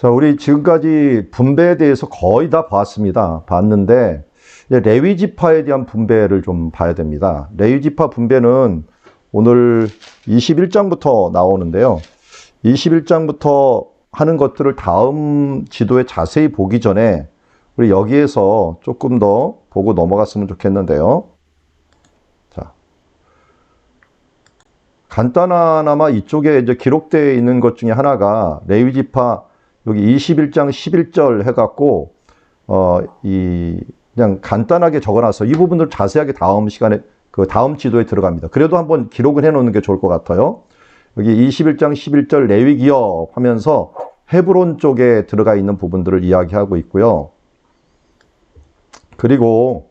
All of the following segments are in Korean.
자, 우리 지금까지 분배에 대해서 거의 다 봤는데, 이제 레위지파에 대한 분배를 좀 봐야 됩니다. 레위지파 분배는 오늘 21장부터 나오는데요. 21장부터 하는 것들을 다음 지도에 자세히 보기 전에 우리 여기에서 조금 더 보고 넘어갔으면 좋겠는데요. 자, 간단하나마 이쪽에 이제 기록되어 있는 것 중에 하나가 레위지파 여기 21장 11절 해갖고 그냥 간단하게 적어놔서 이 부분들 자세하게 다음 시간에 그 다음 지도에 들어갑니다. 그래도 한번 기록을 해놓는 게 좋을 것 같아요. 여기 21장 11절 레위 기업 하면서 헤브론 쪽에 들어가 있는 부분들을 이야기하고 있고요. 그리고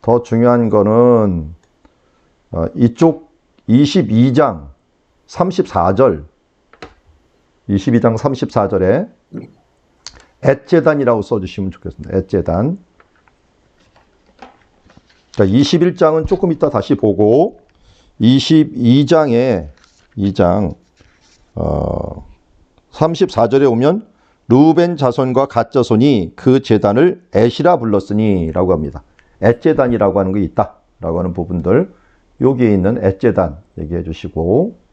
더 중요한 거는 이쪽 22장 34절 22장 34절에 엣제단이라고 써주시면 좋겠습니다. 엣제단. 자, 21장은 조금 이따 다시 보고 22장에 34절에 오면 르우벤 자손과 갓 자손이 그 제단을 엣이라 불렀으니 라고 합니다. 엣제단이라고 하는 게 있다 라고 하는 부분들 여기에 있는 엣제단 얘기해 주시고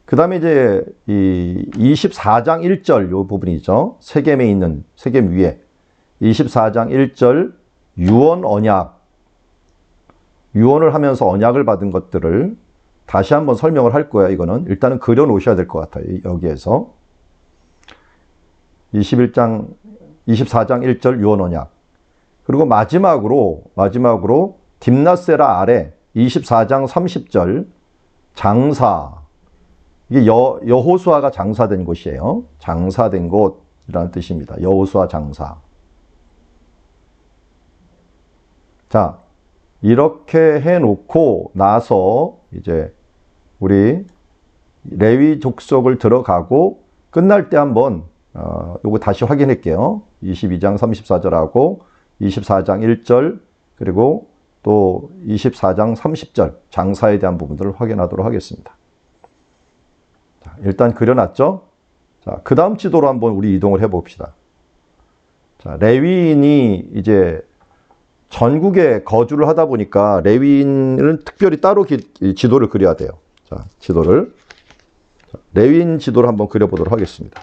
그 다음에 이제 이 24장 1절 요 부분이죠. 세겜에 있는 세겜 위에 24장 1절 유언 언약 유언을 하면서 언약을 받은 것들을 다시 한번 설명을 할 거예요. 이거는 일단은 그려 놓으셔야 될 것 같아요. 여기에서 24장 1절 유언 언약 그리고 마지막으로 딥나세라 아래 24장 30절 장사 이게 여호수아가 장사된 곳이에요. 장사된 곳이라는 뜻입니다. 여호수아 장사. 자, 이렇게 해놓고 나서 이제 우리 레위 족속을 들어가고 끝날 때 한번 요거 다시 확인할게요. 22장 34절하고 24장 1절 그리고 또 24장 30절 장사에 대한 부분들을 확인하도록 하겠습니다. 자, 일단 그려놨죠? 자, 그 다음 지도로 한번 우리 이동을 해봅시다. 자, 레위인이 이제 전국에 거주를 하다 보니까 레위인은 특별히 따로 지도를 그려야 돼요. 자, 지도를. 자, 레위인 지도를 한번 그려보도록 하겠습니다.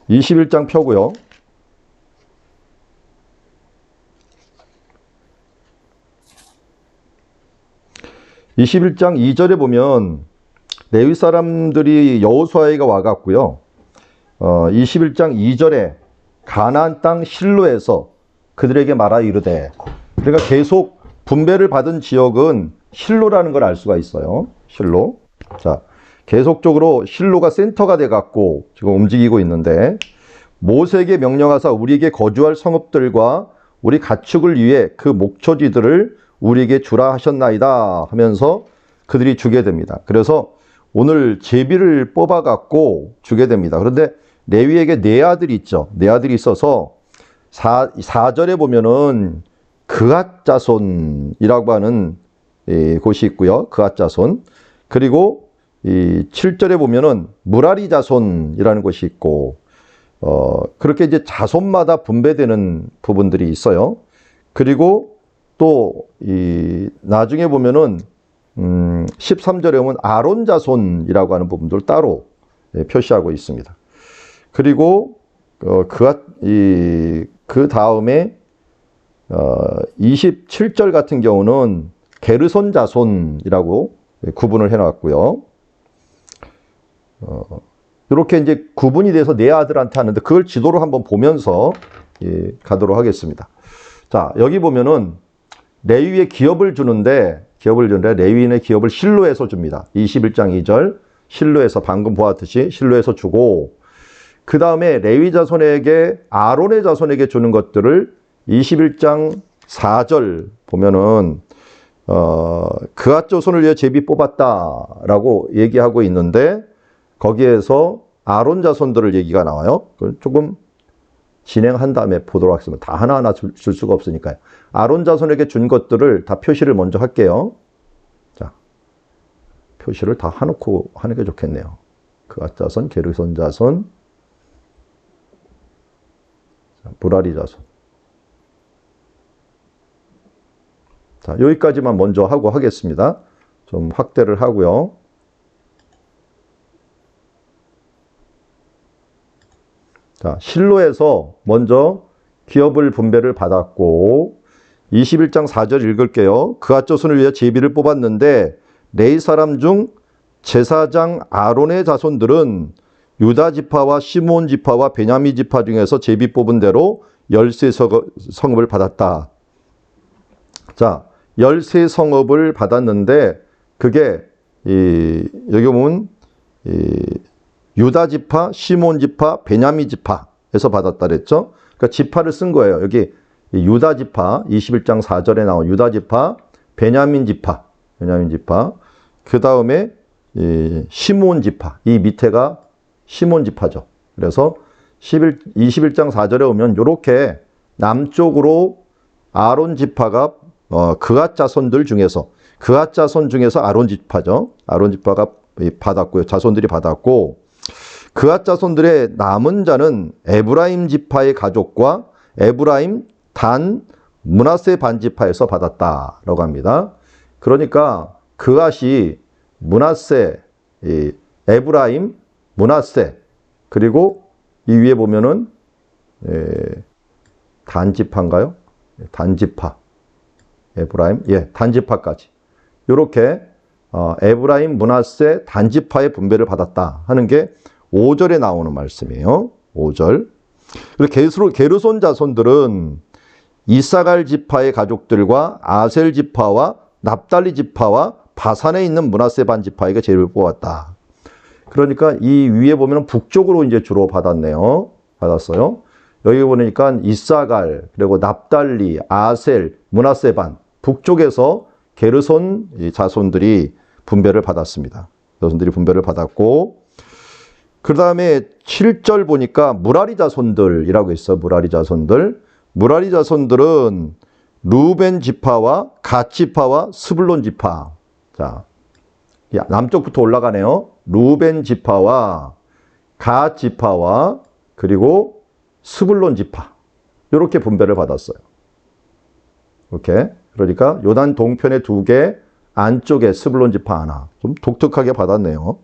(21장) 펴고요. 21장 2절에 보면 레위 사람들이 여호수아에게 와갔고요. 21장 2절에 가나안 땅 실로에서 그들에게 말하 이르되 그러니까 계속 분배를 받은 지역은 실로라는 걸 알 수가 있어요. 실로. 자, 계속적으로 실로가 센터가 돼 갖고 지금 움직이고 있는데 모세에게 명령하사 우리에게 거주할 성읍들과 우리 가축을 위해 그 목초지들을 우리에게 주라 하셨나이다 하면서 그들이 주게 됩니다. 그래서 오늘 제비를 뽑아갖고 주게 됩니다. 그런데 레위에게 네 아들이 있죠. 네 아들이 있어서 4절에 보면은 그앗 자손이라고 하는 곳이 있고요. 그앗 자손. 그리고 7절에 보면은 무라리 자손이라는 곳이 있고 그렇게 이제 자손마다 분배되는 부분들이 있어요. 그리고 또 나중에 보면은 13절에 보면 아론 자손이라고 하는 부분들 따로 표시하고 있습니다. 그리고 그 다음에 27절 같은 경우는 게르손 자손이라고 구분을 해놨고요. 이렇게 이제 구분이 돼서 네 아들한테 하는데 그걸 지도로 한번 보면서 가도록 하겠습니다. 자, 여기 보면은 레위의 기업을 주는데 레위인의 기업을 실로에서 줍니다. 21장 2절 실로에서 방금 보았듯이 실로에서 주고 그 다음에 레위 자손에게 아론의 자손에게 주는 것들을 21장 4절 보면은 그앗 자손을 위해 제비 뽑았다라고 얘기하고 있는데 거기에서 아론 자손들을 얘기가 나와요. 조금 진행한 다음에 보도록 하겠습니다. 다 하나하나 줄 수가 없으니까요. 아론 자손에게 준 것들을 다 표시를 먼저 할게요. 표시를 다 해놓고 하는 게 좋겠네요. 그앗 자손, 게르손 자손, 무라리 자손. 자, 여기까지만 먼저 하고 하겠습니다. 좀 확대를 하고요. 자, 실로에서 먼저 기업을 분배를 받았고 21장 4절 읽을게요. 그앗 자손을 위해 제비를 뽑았는데 레위 사람 중 제사장 아론의 자손들은 유다 지파와 시몬 지파와 베냐민 지파 중에서 제비 뽑은 대로 13성읍을 받았다. 자, 13성읍을 받았는데 그게 여기 보면 유다 지파, 시몬 지파, 베냐민 지파에서 받았다 그랬죠. 그러니까 지파를 쓴 거예요. 여기 유다 지파 21장 4절에 나온 유다 지파, 베냐민 지파, 그 다음에 시몬 지파, 이 밑에가 시몬 지파죠. 그래서 21장 4절에 오면 이렇게 남쪽으로 아론 지파가 그앗 자손들 중에서 그앗 자손 중에서 아론 지파죠. 아론 지파가 받았고요. 자손들이 받았고 그앗 자손들의 남은 자는 에브라임 지파의 가족과 에브라임, 단, 므낫세 반지파에서 받았다라고 합니다. 그러니까 그앗이 므낫세, 에브라임, 므낫세 그리고 이 위에 보면은 단지파인가요? 단지파, 에브라임, 단지파까지 이렇게 에브라임, 므낫세, 단지파의 분배를 받았다 하는 게 5절에 나오는 말씀이에요. 5절. 그리고 게르손 자손들은 이사갈 지파의 가족들과 아셀 지파와 납달리 지파와 바산에 있는 므낫세 반 지파에게 제비를 뽑았다. 그러니까 이 위에 보면 북쪽으로 이제 주로 받았네요. 받았어요. 여기 보니까 이사갈, 그리고 납달리, 아셀, 므낫세 반 북쪽에서 게르손 자손들이 분배를 받았습니다. 자손들이 분배를 받았고 그 다음에 7절 보니까 무라리 자손들이라고 있어요. 무라리 자손들. 무라리 자손들은 루벤 지파와 갓 지파와 스불론 지파. 자, 남쪽부터 올라가네요. 루벤 지파와 갓 지파와 그리고 스불론 지파. 이렇게 분배를 받았어요. 이렇게. 그러니까 요단 동편에 2개, 안쪽에 스불론 지파 하나. 좀 독특하게 받았네요.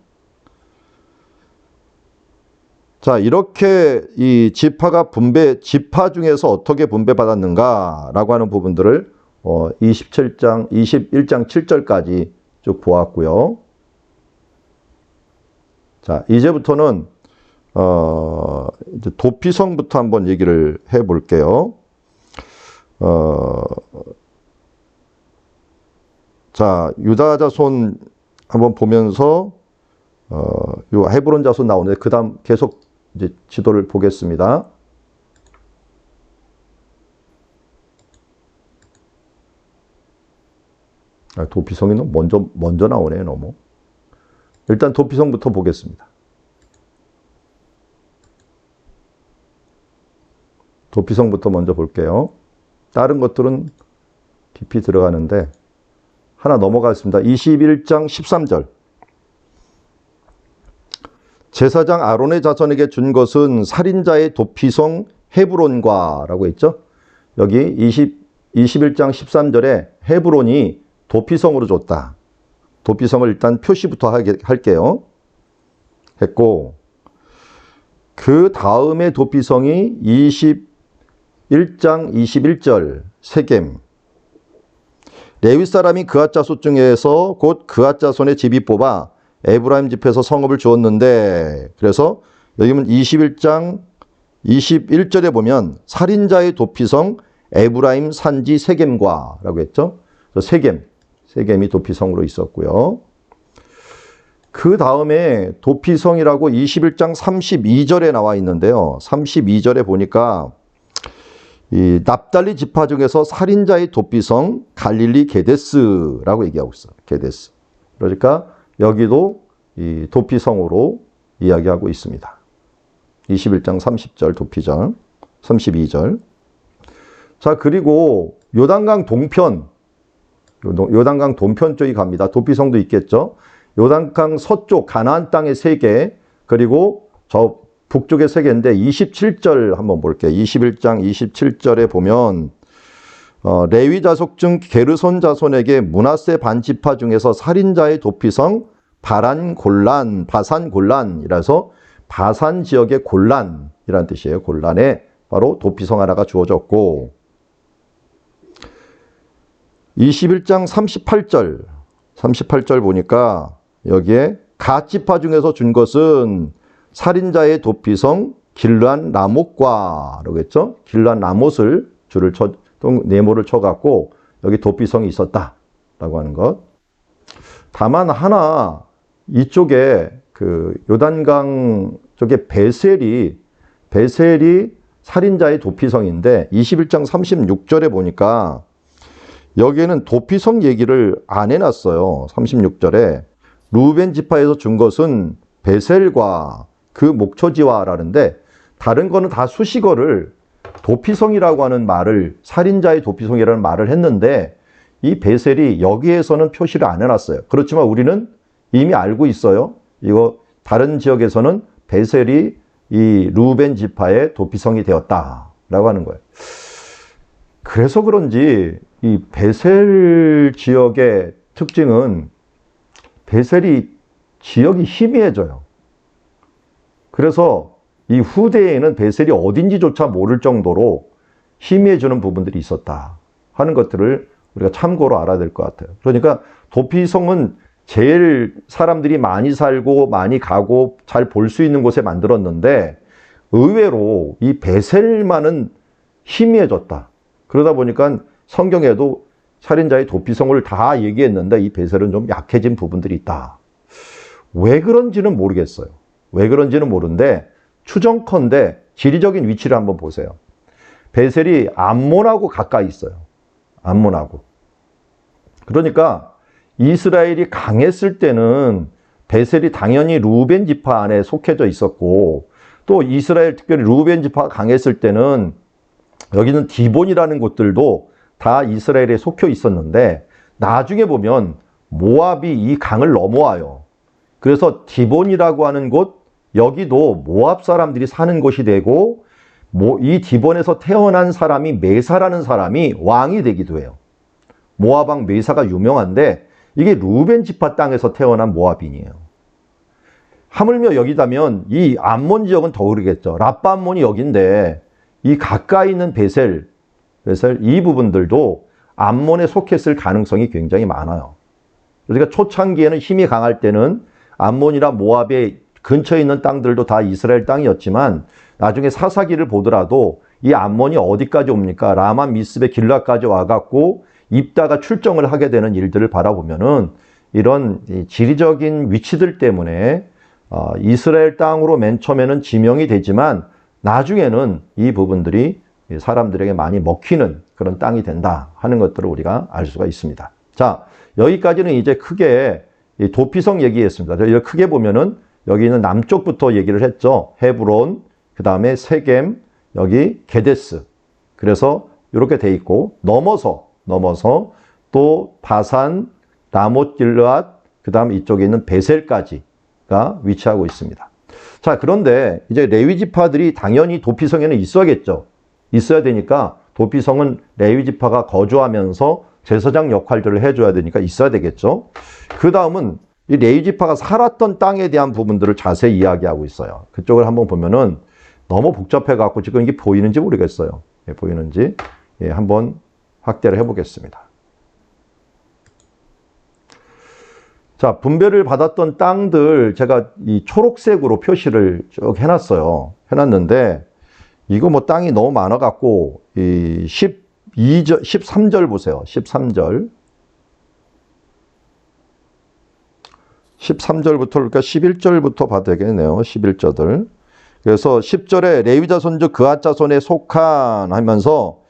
자, 이렇게 이 지파 중에서 어떻게 분배받았는가라고 하는 부분들을 21장 7절까지 쭉 보았고요. 자, 이제부터는 이제 도피성부터 한번 얘기를 해 볼게요. 자, 유다 자손 한번 보면서 요 헤브론 자손 나오는데 그다음 계속 이제 지도를 보겠습니다. 도피성이 먼저 나오네요, 너무. 일단 도피성부터 보겠습니다. 도피성부터 먼저 볼게요. 다른 것들은 깊이 들어가는데 하나 넘어가겠습니다. 21장 13절. 제사장 아론의 자손에게 준 것은 살인자의 도피성 헤브론과라고 했죠. 여기 21장 13절에 헤브론이 도피성으로 줬다. 도피성을 일단 표시부터 할게요. 했고 그 다음에 도피성이 21장 21절 세겜. 레위 사람이 그앗 자손 중에서 곧 그앗 자손의 제비 뽑아 에브라임 집에서 성읍을 주었는데 그래서 여기 보면 21장 21절에 보면 살인자의 도피성 에브라임 산지 세겜과라고 했죠. 세겜이 도피성으로 있었고요. 그 다음에 도피성이라고 21장 32절에 나와 있는데요. 32절에 보니까 이 납달리 지파 중에서 살인자의 도피성 갈릴리 게데스라고 얘기하고 있어요. 게데스. 그러니까 여기도 이 도피성으로 이야기하고 있습니다. 21장 30절 도피절, 32절. 자, 그리고 요단강 동편 쪽이 갑니다. 도피성도 있겠죠. 요단강 서쪽 가나안 땅의 3개, 그리고 저 북쪽의 3개인데 27절 한번 볼게요. 21장 27절에 보면 레위 자손 중 게르손 자손에게 므낫세 반지파 중에서 살인자의 도피성 바산 골란이라서 바산 지역의 골란이라는 뜻이에요. 골란에 바로 도피성 하나가 주어졌고, 21장 38절 보니까 여기에 갓 지파 중에서 준 것은 살인자의 도피성 길르한 라못과라고 했죠. 길르한 라못을 줄을 쳐, 네모를 쳐갖고 여기 도피성이 있었다라고 하는 것. 다만 하나 이쪽에 그 요단강 쪽에 베셀이 살인자의 도피성인데 21장 36절에 보니까 여기에는 도피성 얘기를 안 해놨어요. 36절에 루벤 지파에서 준 것은 베셀과 그 목초지와라는데, 다른 거는 다 수식어를 도피성이라고 하는 말을, 살인자의 도피성이라는 말을 했는데 이 베셀이 여기에서는 표시를 안 해놨어요. 그렇지만 우리는 이미 알고 있어요. 이거 다른 지역에서는 베셀이 이 루벤 지파의 도피성이 되었다라고 하는 거예요. 그래서 그런지 이 베셀 지역의 특징은 베셀이 지역이 희미해져요. 그래서 이 후대에는 베셀이 어딘지조차 모를 정도로 희미해지는 부분들이 있었다 하는 것들을 우리가 참고로 알아야 될 것 같아요. 그러니까 도피성은 제일 사람들이 많이 살고 많이 가고 잘 볼 수 있는 곳에 만들었는데 의외로 이 베셀만은 희미해졌다. 그러다 보니까 성경에도 살인자의 도피성을 다 얘기했는데 이 베셀은 좀 약해진 부분들이 있다. 왜 그런지는 모르겠어요. 왜 그런지는 모르는데 추정컨대 지리적인 위치를 한번 보세요. 베셀이 암몬하고 가까이 있어요. 암몬하고. 그러니까 이스라엘이 강했을 때는 베셀이 당연히 루벤 지파 안에 속해져 있었고, 또 이스라엘 특별히 루벤 지파가 강했을 때는 여기는 디본이라는 곳들도 다 이스라엘에 속혀 있었는데 나중에 보면 모압이 이 강을 넘어와요. 그래서 디본이라고 하는 곳, 여기도 모압 사람들이 사는 곳이 되고, 이 디본에서 태어난 사람이 메사라는 사람이 왕이 되기도 해요. 모압 왕 메사가 유명한데 이게 루벤 지파 땅에서 태어난 모압인이에요. 하물며 여기다면 이 암몬 지역은 더 그러겠죠. 라빠 암몬이 여긴데 이 가까이 있는 베셀 이 부분들도 암몬에 속했을 가능성이 굉장히 많아요. 그러니까 초창기에는 힘이 강할 때는 암몬이나 모압의 근처에 있는 땅들도 다 이스라엘 땅이었지만 나중에 사사기를 보더라도 이 암몬이 어디까지 옵니까? 라마 미스베 길라까지 와갖고 입다가 출정을 하게 되는 일들을 바라보면은 이런 지리적인 위치들 때문에 이스라엘 땅으로 맨 처음에는 지명이 되지만 나중에는 이 부분들이 사람들에게 많이 먹히는 그런 땅이 된다 하는 것들을 우리가 알 수가 있습니다. 자, 여기까지는 이제 크게 도피성 얘기했습니다. 저희가 크게 보면은 여기는 남쪽부터 얘기를 했죠. 헤브론, 그 다음에 세겜, 여기 게데스. 그래서 이렇게 돼 있고 넘어서 또 바산, 라못 길르앗, 그 다음 이쪽에 있는 베셀까지가 위치하고 있습니다. 자, 그런데 이제 레위 지파들이 당연히 도피성에는 있어야겠죠. 있어야 되니까 도피성은 레위 지파가 거주하면서 제사장 역할들을 해줘야 되니까 있어야 되겠죠. 그 다음은 이 레위 지파가 살았던 땅에 대한 부분들을 자세히 이야기하고 있어요. 그쪽을 한번 보면은 너무 복잡해갖고 지금 이게 보이는지 모르겠어요. 보이는지 한번 확대를 해보겠습니다. 자, 분배를 받았던 땅들 제가 이 초록색으로 표시를 쭉 해놨어요. 해놨는데 이거 뭐 땅이 너무 많아갖고 이 13절 보세요. 13절부터 그러니까 11절부터 봐도 되겠네요. 11절들. 그래서 10절에 레위 자손 중 그앗 자손에 속한 하면서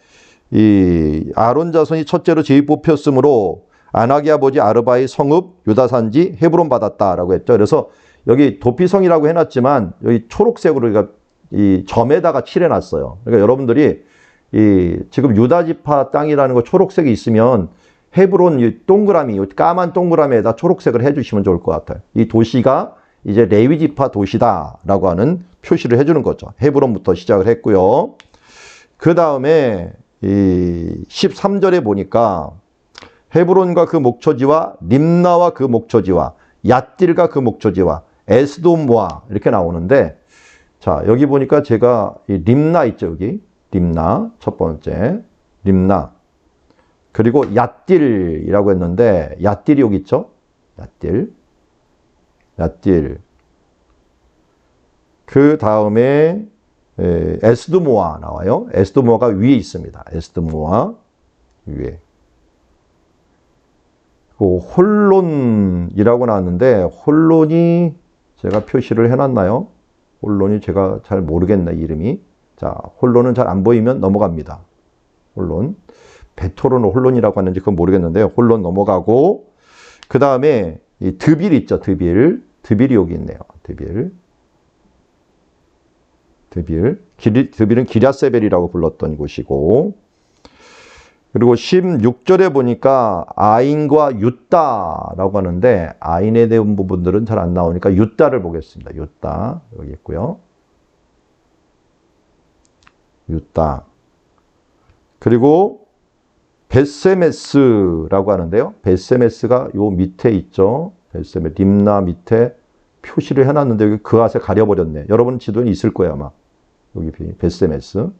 이 아론 자손이 첫째로 제위 뽑혔으므로 아나기 아버지 아르바의 성읍 유다 산지 헤브론 받았다라고 했죠. 그래서 여기 도피성이라고 해놨지만 여기 초록색으로 그러니까 이 점에다가 칠해놨어요. 그러니까 여러분들이 이 지금 유다 지파 땅이라는 거 초록색이 있으면 헤브론 이 동그라미, 이 까만 동그라미에다 초록색을 해주시면 좋을 것 같아요. 이 도시가 이제 레위 지파 도시다라고 하는 표시를 해주는 거죠. 헤브론부터 시작을 했고요. 그 다음에 이 13절에 보니까 헤브론과 그 목초지와 림나와 그 목초지와 얏딜과 그 목초지와 에스돔과 이렇게 나오는데, 자 여기 보니까 제가 이 림나 있죠, 여기 림나 첫 번째 림나, 그리고 얏딜이라고 했는데 얏딜이 여기 있죠. 얏딜. 그 다음에 에스드모아 나와요. 에스드모아가 위에 있습니다. 에스드모아 위에. 그 홀론이라고 나왔는데 홀론이 제가 표시를 해놨나요? 홀론이 제가 잘 모르겠네, 이름이. 자, 홀론은 잘 안 보이면 넘어갑니다. 홀론. 베토로는 홀론이라고 하는지 그건 모르겠는데 홀론 넘어가고, 그 다음에 이 드빌 있죠, 드빌. 드빌이 여기 있네요. 드빌은 기랴세벨이라고 불렀던 곳이고, 그리고 16절에 보니까 아인과 윳다라고 하는데 아인에 대한 부분들은 잘 안 나오니까 윳다를 보겠습니다. 윳다 여기 있고요. 윳다. 그리고 벳세메스라고 하는데요. 벳세메스가 요 밑에 있죠. 벳세메 림나 밑에 표시를 해놨는데 여기 그 앗에 가려버렸네. 여러분 지도에 있을 거예요, 아마. 여기 벳세메스.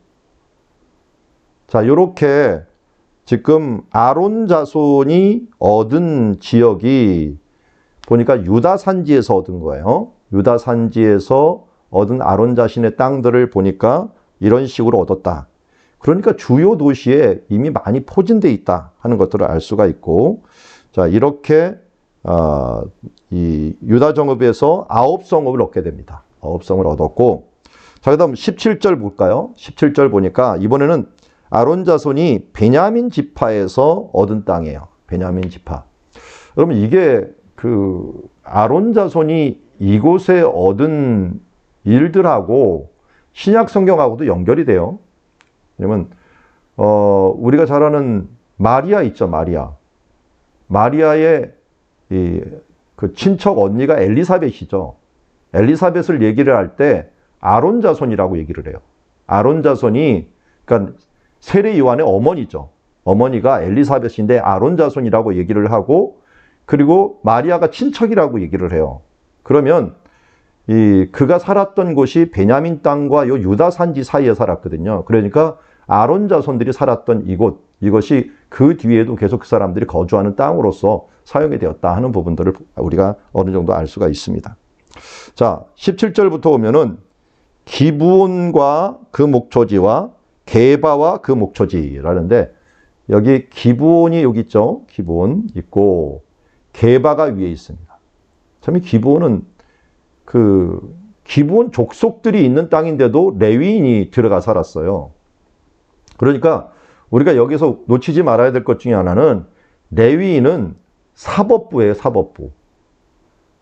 자, 요렇게 지금 아론 자손이 얻은 지역이 보니까 유다 산지에서 얻은 거예요. 유다 산지에서 얻은 아론 자신의 땅들을 보니까 이런 식으로 얻었다. 그러니까 주요 도시에 이미 많이 포진되어 있다 하는 것들을 알 수가 있고, 자 이렇게 이 유다 정읍에서 9성읍을 얻게 됩니다. 9성을 얻었고, 자 그다음 17절 볼까요? 17절 보니까 이번에는 아론 자손이 베냐민 지파에서 얻은 땅이에요. 베냐민 지파. 그러면 이게 그 아론 자손이 이곳에 얻은 일들하고 신약 성경하고도 연결이 돼요. 왜냐면 우리가 잘 아는 마리아 있죠, 마리아. 마리아의 그 친척 언니가 엘리사벳이죠. 엘리사벳을 얘기를 할 때 아론 자손이라고 얘기를 해요. 아론 자손이 그러니까 세례 요한의 어머니죠. 어머니가 엘리사벳인데 아론 자손이라고 얘기를 하고, 그리고 마리아가 친척이라고 얘기를 해요. 그러면 그가 살았던 곳이 베냐민 땅과 요 유다 산지 사이에 살았거든요. 그러니까 아론 자손들이 살았던 이것이 그 뒤에도 계속 그 사람들이 거주하는 땅으로서 사용이 되었다 하는 부분들을 우리가 어느 정도 알 수가 있습니다. 자, 17절부터 보면은 기브온과 그 목초지와 게바와 그 목초지라는데, 여기 기브온이 여기 있죠. 기브온 있고 게바가 위에 있습니다. 참 이 기브온은 그 기브온 족속들이 있는 땅인데도 레위인이 들어가 살았어요. 그러니까 우리가 여기서 놓치지 말아야 될 것 중에 하나는 레위인은 사법부예요, 사법부.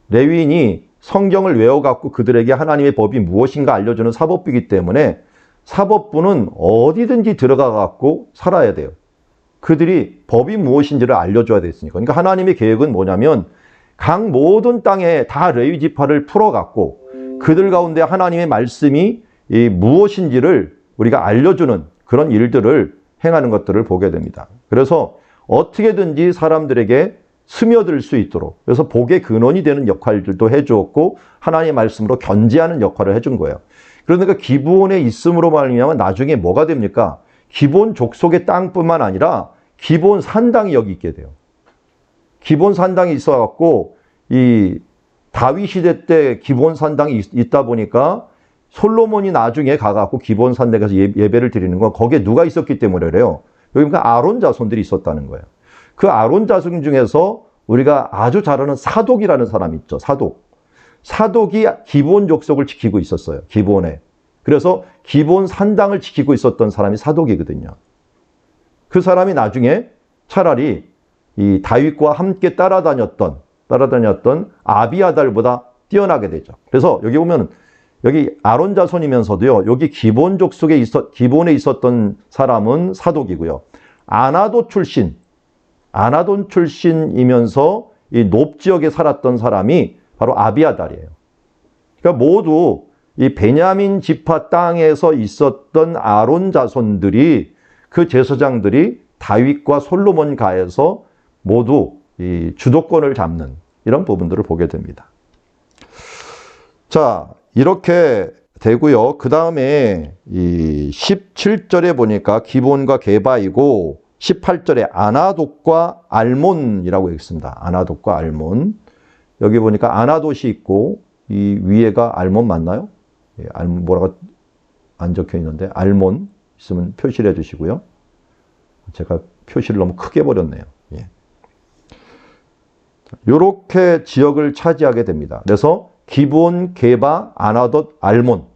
레위인이 성경을 외워갖고 그들에게 하나님의 법이 무엇인가 알려주는 사법부이기 때문에 사법부는 어디든지 들어가갖고 살아야 돼요. 그들이 법이 무엇인지를 알려줘야 됐으니까. 그러니까 하나님의 계획은 뭐냐면 각 모든 땅에 다 레위 지파를 풀어갖고 그들 가운데 하나님의 말씀이 무엇인지를 우리가 알려주는 그런 일들을 행하는 것들을 보게 됩니다. 그래서 어떻게든지 사람들에게 스며들 수 있도록, 그래서 복의 근원이 되는 역할들도 해주었고 하나님의 말씀으로 견지하는 역할을 해준 거예요. 그러니까 기브온에 있음으로 말미암아 나중에 뭐가 됩니까? 기브온 족속의 땅뿐만 아니라 기브온 산당이 여기 있게 돼요. 기브온 산당이 있어갖고 이 다윗 시대 때 기브온 산당이 있다 보니까 솔로몬이 나중에 가갖고 기브온 산당에서 예배를 드리는 건 거기에 누가 있었기 때문에 그래요. 여기 그러니까 아론 자손들이 있었다는 거예요. 그 아론 자손 중에서 우리가 아주 잘 아는 사독이라는 사람이 있죠. 사독이 기브온 족속을 지키고 있었어요. 기브온에. 그래서 기브온 산당을 지키고 있었던 사람이 사독이거든요. 그 사람이 나중에 차라리 이 다윗과 함께 따라다녔던 아비아달보다 뛰어나게 되죠. 그래서 여기 보면 여기 아론 자손이면서도요, 여기 기브온 족속에 기브온에 있었던 사람은 사독이고요. 아나도 출신, 아나돈 출신이면서 이 높지역에 살았던 사람이 바로 아비아달이에요. 그러니까 모두 이 베냐민 지파 땅에서 있었던 아론 자손들이 그 제사장들이 다윗과 솔로몬 가에서 모두 이 주도권을 잡는 이런 부분들을 보게 됩니다. 자, 이렇게 되고요. 그 다음에 이 17절에 보니까 기본과 게바이고 18절에 아나돗과 알몬이라고 있습니다. 아나돗과 알몬. 여기 보니까 아나돗이 있고 이 위에가 알몬 맞나요? 예, 알몬 뭐라고 안 적혀 있는데 알몬 있으면 표시를 해주시고요. 제가 표시를 너무 크게 버렸네요. 예. 이렇게 지역을 차지하게 됩니다. 그래서 기본, 게바, 아나돗, 알몬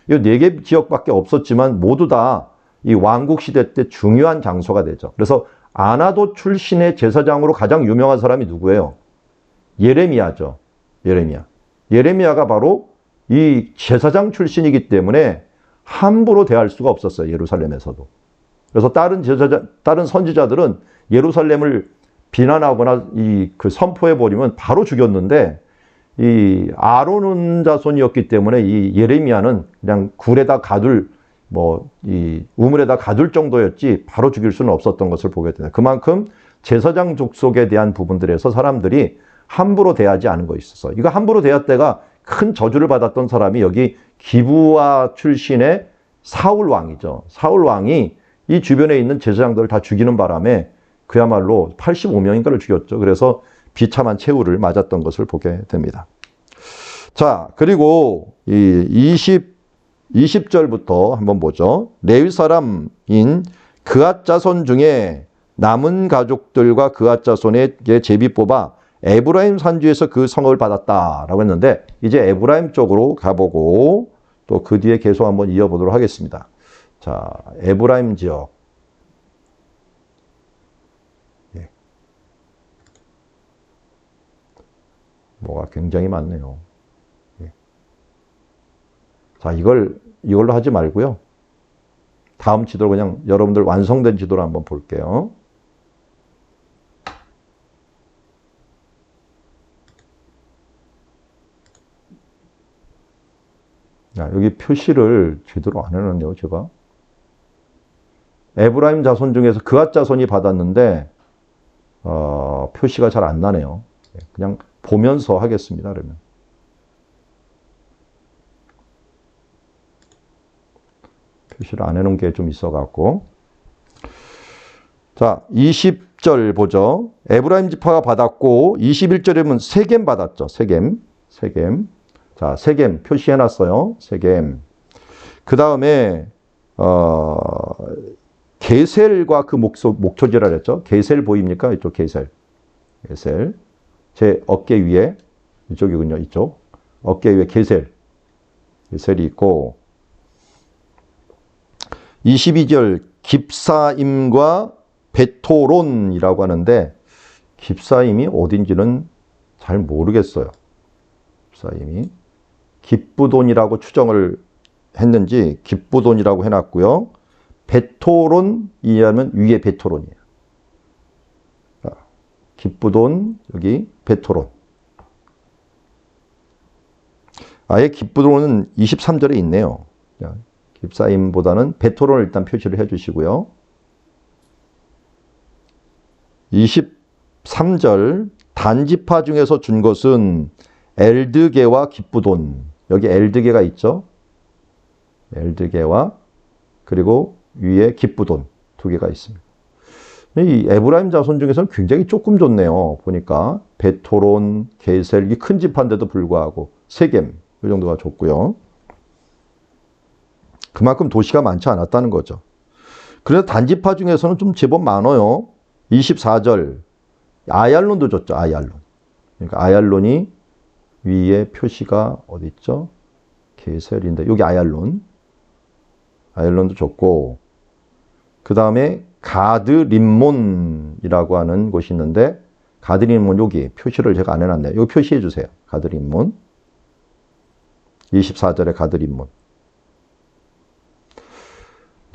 이 4개 지역밖에 없었지만 모두 다 이 왕국 시대 때 중요한 장소가 되죠. 그래서 아나돗 출신의 제사장으로 가장 유명한 사람이 누구예요? 예레미야죠. 예레미야. 예레미야가 바로 이 제사장 출신이기 때문에 함부로 대할 수가 없었어요. 예루살렘에서도. 그래서 다른 선지자들은 예루살렘을 비난하거나 그 선포해 버리면 바로 죽였는데 이 아론 자손이었기 때문에 이 예레미야는 그냥 굴에다 가둘 이 우물에다 가둘 정도였지 바로 죽일 수는 없었던 것을 보게 됩니다. 그만큼 제사장 족속에 대한 부분들에서 사람들이 함부로 대하지 않은 것이 있었어요. 이거 함부로 대할 때가 큰 저주를 받았던 사람이 여기 기브아 출신의 사울 왕이죠. 사울 왕이 이 주변에 있는 제사장들을 다 죽이는 바람에 그야말로 85명인가를 죽였죠. 그래서 비참한 최후를 맞았던 것을 보게 됩니다. 자, 그리고 이 20절부터 한번 보죠. 레위 사람인 그앗 자손 중에 남은 가족들과 그앗 자손에게 제비 뽑아 에브라임 산지에서 그 성을 받았다라고 했는데 이제 에브라임 쪽으로 가보고 또 그 뒤에 계속 한번 이어보도록 하겠습니다. 자, 에브라임 지역. 예. 뭐가 굉장히 많네요. 예. 자, 이걸로 하지 말고요. 다음 지도로 그냥 여러분들 완성된 지도로 한번 볼게요. 자, 여기 표시를 제대로 안 해놨네요, 제가. 에브라임 자손 중에서 그앗 자손이 받았는데, 표시가 잘 안 나네요. 그냥 보면서 하겠습니다, 그러면. 표시를 안 해놓은 게 좀 있어갖고. 자, 20절 보죠. 에브라임 지파가 받았고, 21절에 보면 세겜 받았죠, 세겜. 자, 세겜 표시해놨어요. 세겜. 그 다음에 게셀과 그 목초지라 그랬죠. 게셀 보입니까? 이쪽 게셀. 제 어깨 위에 이쪽이군요. 이쪽 어깨 위에 게셀이 있고 22절 깁사임과 베토론이라고 하는데 깁사임이 어딘지는 잘 모르겠어요. 깁사임이 깁부돈이라고 추정을 했는지 깁부돈이라고 해놨고요. 베토론 이해하면 위에 베토론이에요. 깁부돈 여기 베토론. 아예 깁부돈은 23절에 있네요. 깁사임보다는 베토론을 일단 표시를 해주시고요. 23절 단지파 중에서 준 것은 엘드게와 깁부돈. 여기 엘드게가 있죠. 엘드게와 그리고 위에 깁부돈 2개가 있습니다. 이 에브라임 자손 중에서는 굉장히 조금 줬네요. 보니까 베토론, 게셀, 이 큰 지파인데도 불구하고 세겜 이 정도가 줬고요. 그만큼 도시가 많지 않았다는 거죠. 그래서 단지파 중에서는 좀 제법 많아요. 24절 아얄론도 줬죠. 아얄론. 그러니까 아얄론이 위에 표시가 어디 있죠? 게셀인데 여기 아얄론도 줬고 그 다음에 가드림몬이라고 하는 곳이 있는데 가드림몬 여기 표시를 제가 안 해놨네요. 여기 표시해 주세요. 가드림몬 24절에 가드림몬.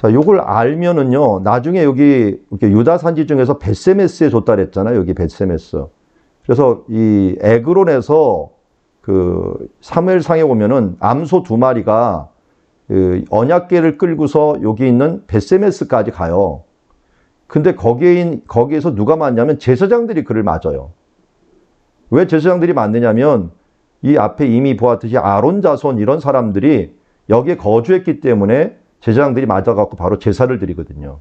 자, 요걸 알면은요, 나중에 여기 이렇게 유다 산지 중에서 벳세메스에 줬다 그랬잖아요. 여기 벳세메스. 그래서 이 에그론에서 그 사무엘상에 보면은 암소 2마리가 그 언약궤를 끌고서 여기 있는 벳세메스까지 가요. 근데 거기에서 누가 맞냐면 제사장들이 그를 맞아요. 왜 제사장들이 맞느냐면 이 앞에 이미 보았듯이 아론 자손 이런 사람들이 여기에 거주했기 때문에 제사장들이 맞아갖고 바로 제사를 드리거든요.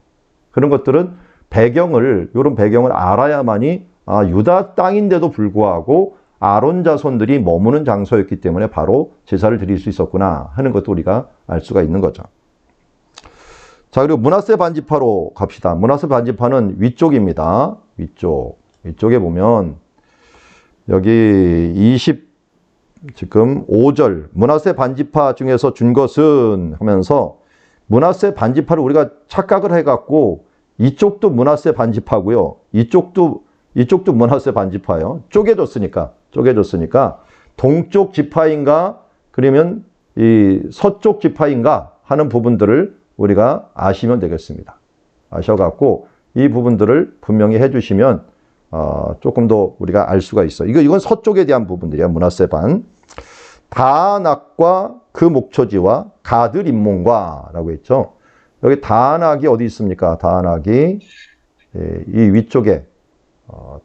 그런 것들은 이런 배경을 알아야만이 유다 땅인데도 불구하고 아론 자손들이 머무는 장소였기 때문에 바로 제사를 드릴 수 있었구나 하는 것도 우리가 알 수가 있는 거죠. 자, 그리고 므낫세 반지파로 갑시다. 므낫세 반지파는 위쪽입니다. 위쪽에 보면 여기 지금 5절 므낫세 반지파 중에서 준 것은 하면서 므낫세 반지파를 우리가 착각을 해갖고 이쪽도 므낫세 반지파고요. 이쪽도 므낫세 반지파예요. 쪼개졌으니까 동쪽 지파인가 그러면 이 서쪽 지파인가 하는 부분들을 우리가 아시면 되겠습니다. 아셔갖고 이 부분들을 분명히 해주시면 조금 더 우리가 알 수가 있어. 이건 서쪽에 대한 부분들이야. 므낫세 반. 다낙과 그 목초지와 가드 림몬과 라고 했죠. 여기 다낙이 어디 있습니까? 다낙이 이 위쪽에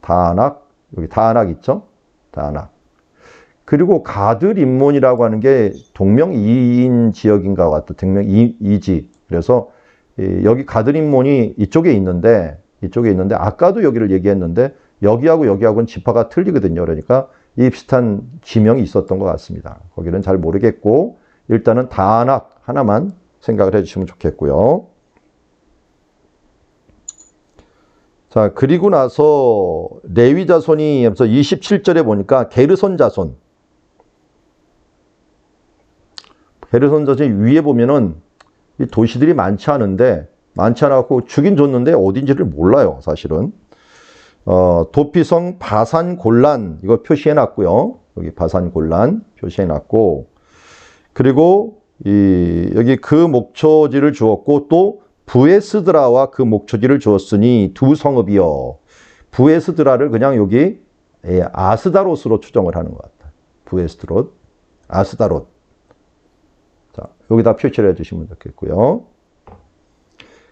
다낙, 여기 다낙 있죠? 다낙. 그리고 가드 림몬이라고 하는 게 동명이인 지역인가 같다. 동명이지. 그래서 여기 가드 림몬이 이쪽에 있는데 아까도 여기를 얘기했는데 여기하고는 지파가 틀리거든요. 그러니까 이 비슷한 지명이 있었던 것 같습니다. 거기는 잘 모르겠고 일단은 다낙 하나만 생각을 해주시면 좋겠고요. 자, 그리고 나서 레위 자손이 27절에 보니까 게르손 자손이 위에 보면은 이 도시들이 많지 않았고 주긴 줬는데 어딘지를 몰라요, 사실은. 도피성 바산 골란 이거 표시해 놨고요. 여기 바산 골란 표시해 놨고 그리고 여기 그 목초지를 주었고 또 부에스드라와 그 목초지를 주었으니 두 성읍이요. 부에스드라를 그냥 여기 아스다롯으로 추정을 하는 것 같아요. 부에스드롯, 아스다롯. 자, 여기다 표시를 해주시면 좋겠고요.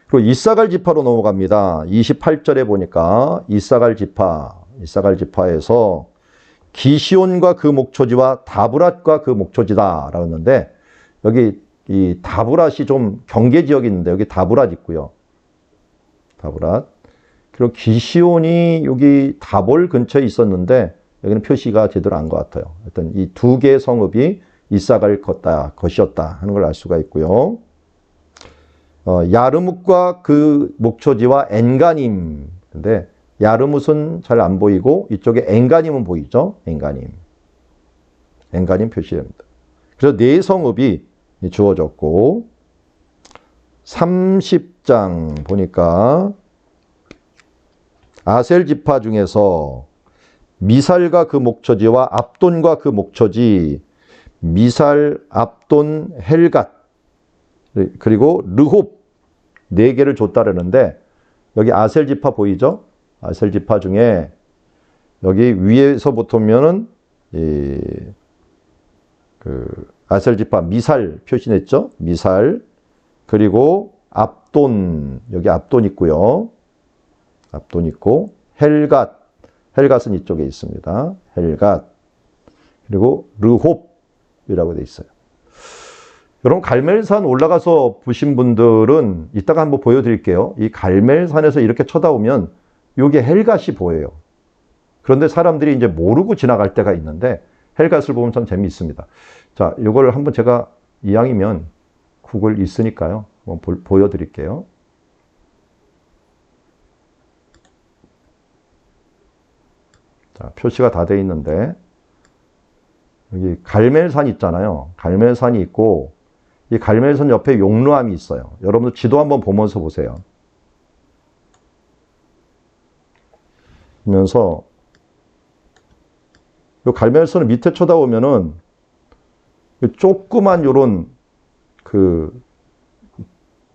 그리고 이사갈 지파로 넘어갑니다. 28절에 보니까 이사갈 지파에서 기시온과 그 목초지와 다브랏과 그 목초지다라고 했는데 여기 이 다브랏이 좀 경계 지역이 있는데 여기 다브랏 있고요. 다브랏. 그리고 기시온이 여기 다볼 근처에 있었는데 여기는 표시가 제대로 안 것 같아요. 하여튼 이 두 개의 성읍이 이사갈 것이었다 하는 걸 알 수가 있고요. 야르뭇과 그 목초지와 엔가님. 근데 야르뭇은 잘 안 보이고 이쪽에 엔가님은 보이죠? 엔가님 표시됩니다. 그래서 네 성읍이 주어졌고 30장 보니까 아셀 지파 중에서 미살과 그 목초지와 압돈과 그 목초지, 미살, 압돈, 헬갓 그리고 르홉 4개를 줬다라는데 여기 아셀 지파 보이죠? 아셀 지파 중에 여기 위에서부터면은 아셀 지파 미살 표시냈죠? 미살 그리고 압돈 여기 압돈 있고요. 압돈 있고 헬갓은 이쪽에 있습니다. 헬갓 그리고 르홉이라고 돼 있어요. 여러분 갈멜산 올라가서 보신 분들은 이따가 한번 보여드릴게요. 이 갈멜산에서 이렇게 쳐다보면 이게 헬갓이 보여요. 그런데 사람들이 이제 모르고 지나갈 때가 있는데 헬갓을 보면 참 재미있습니다. 자, 이걸 한번 제가 이왕이면 구글 있으니까요. 한번 보여드릴게요. 자, 표시가 다 돼 있는데 여기 갈멜산 있잖아요. 갈멜산이 있고 이 갈멜산 옆에 용루암이 있어요. 여러분들 지도 한번 보면서 보세요. 보면서 이 갈멜산을 밑에 쳐다보면은 조그만 요런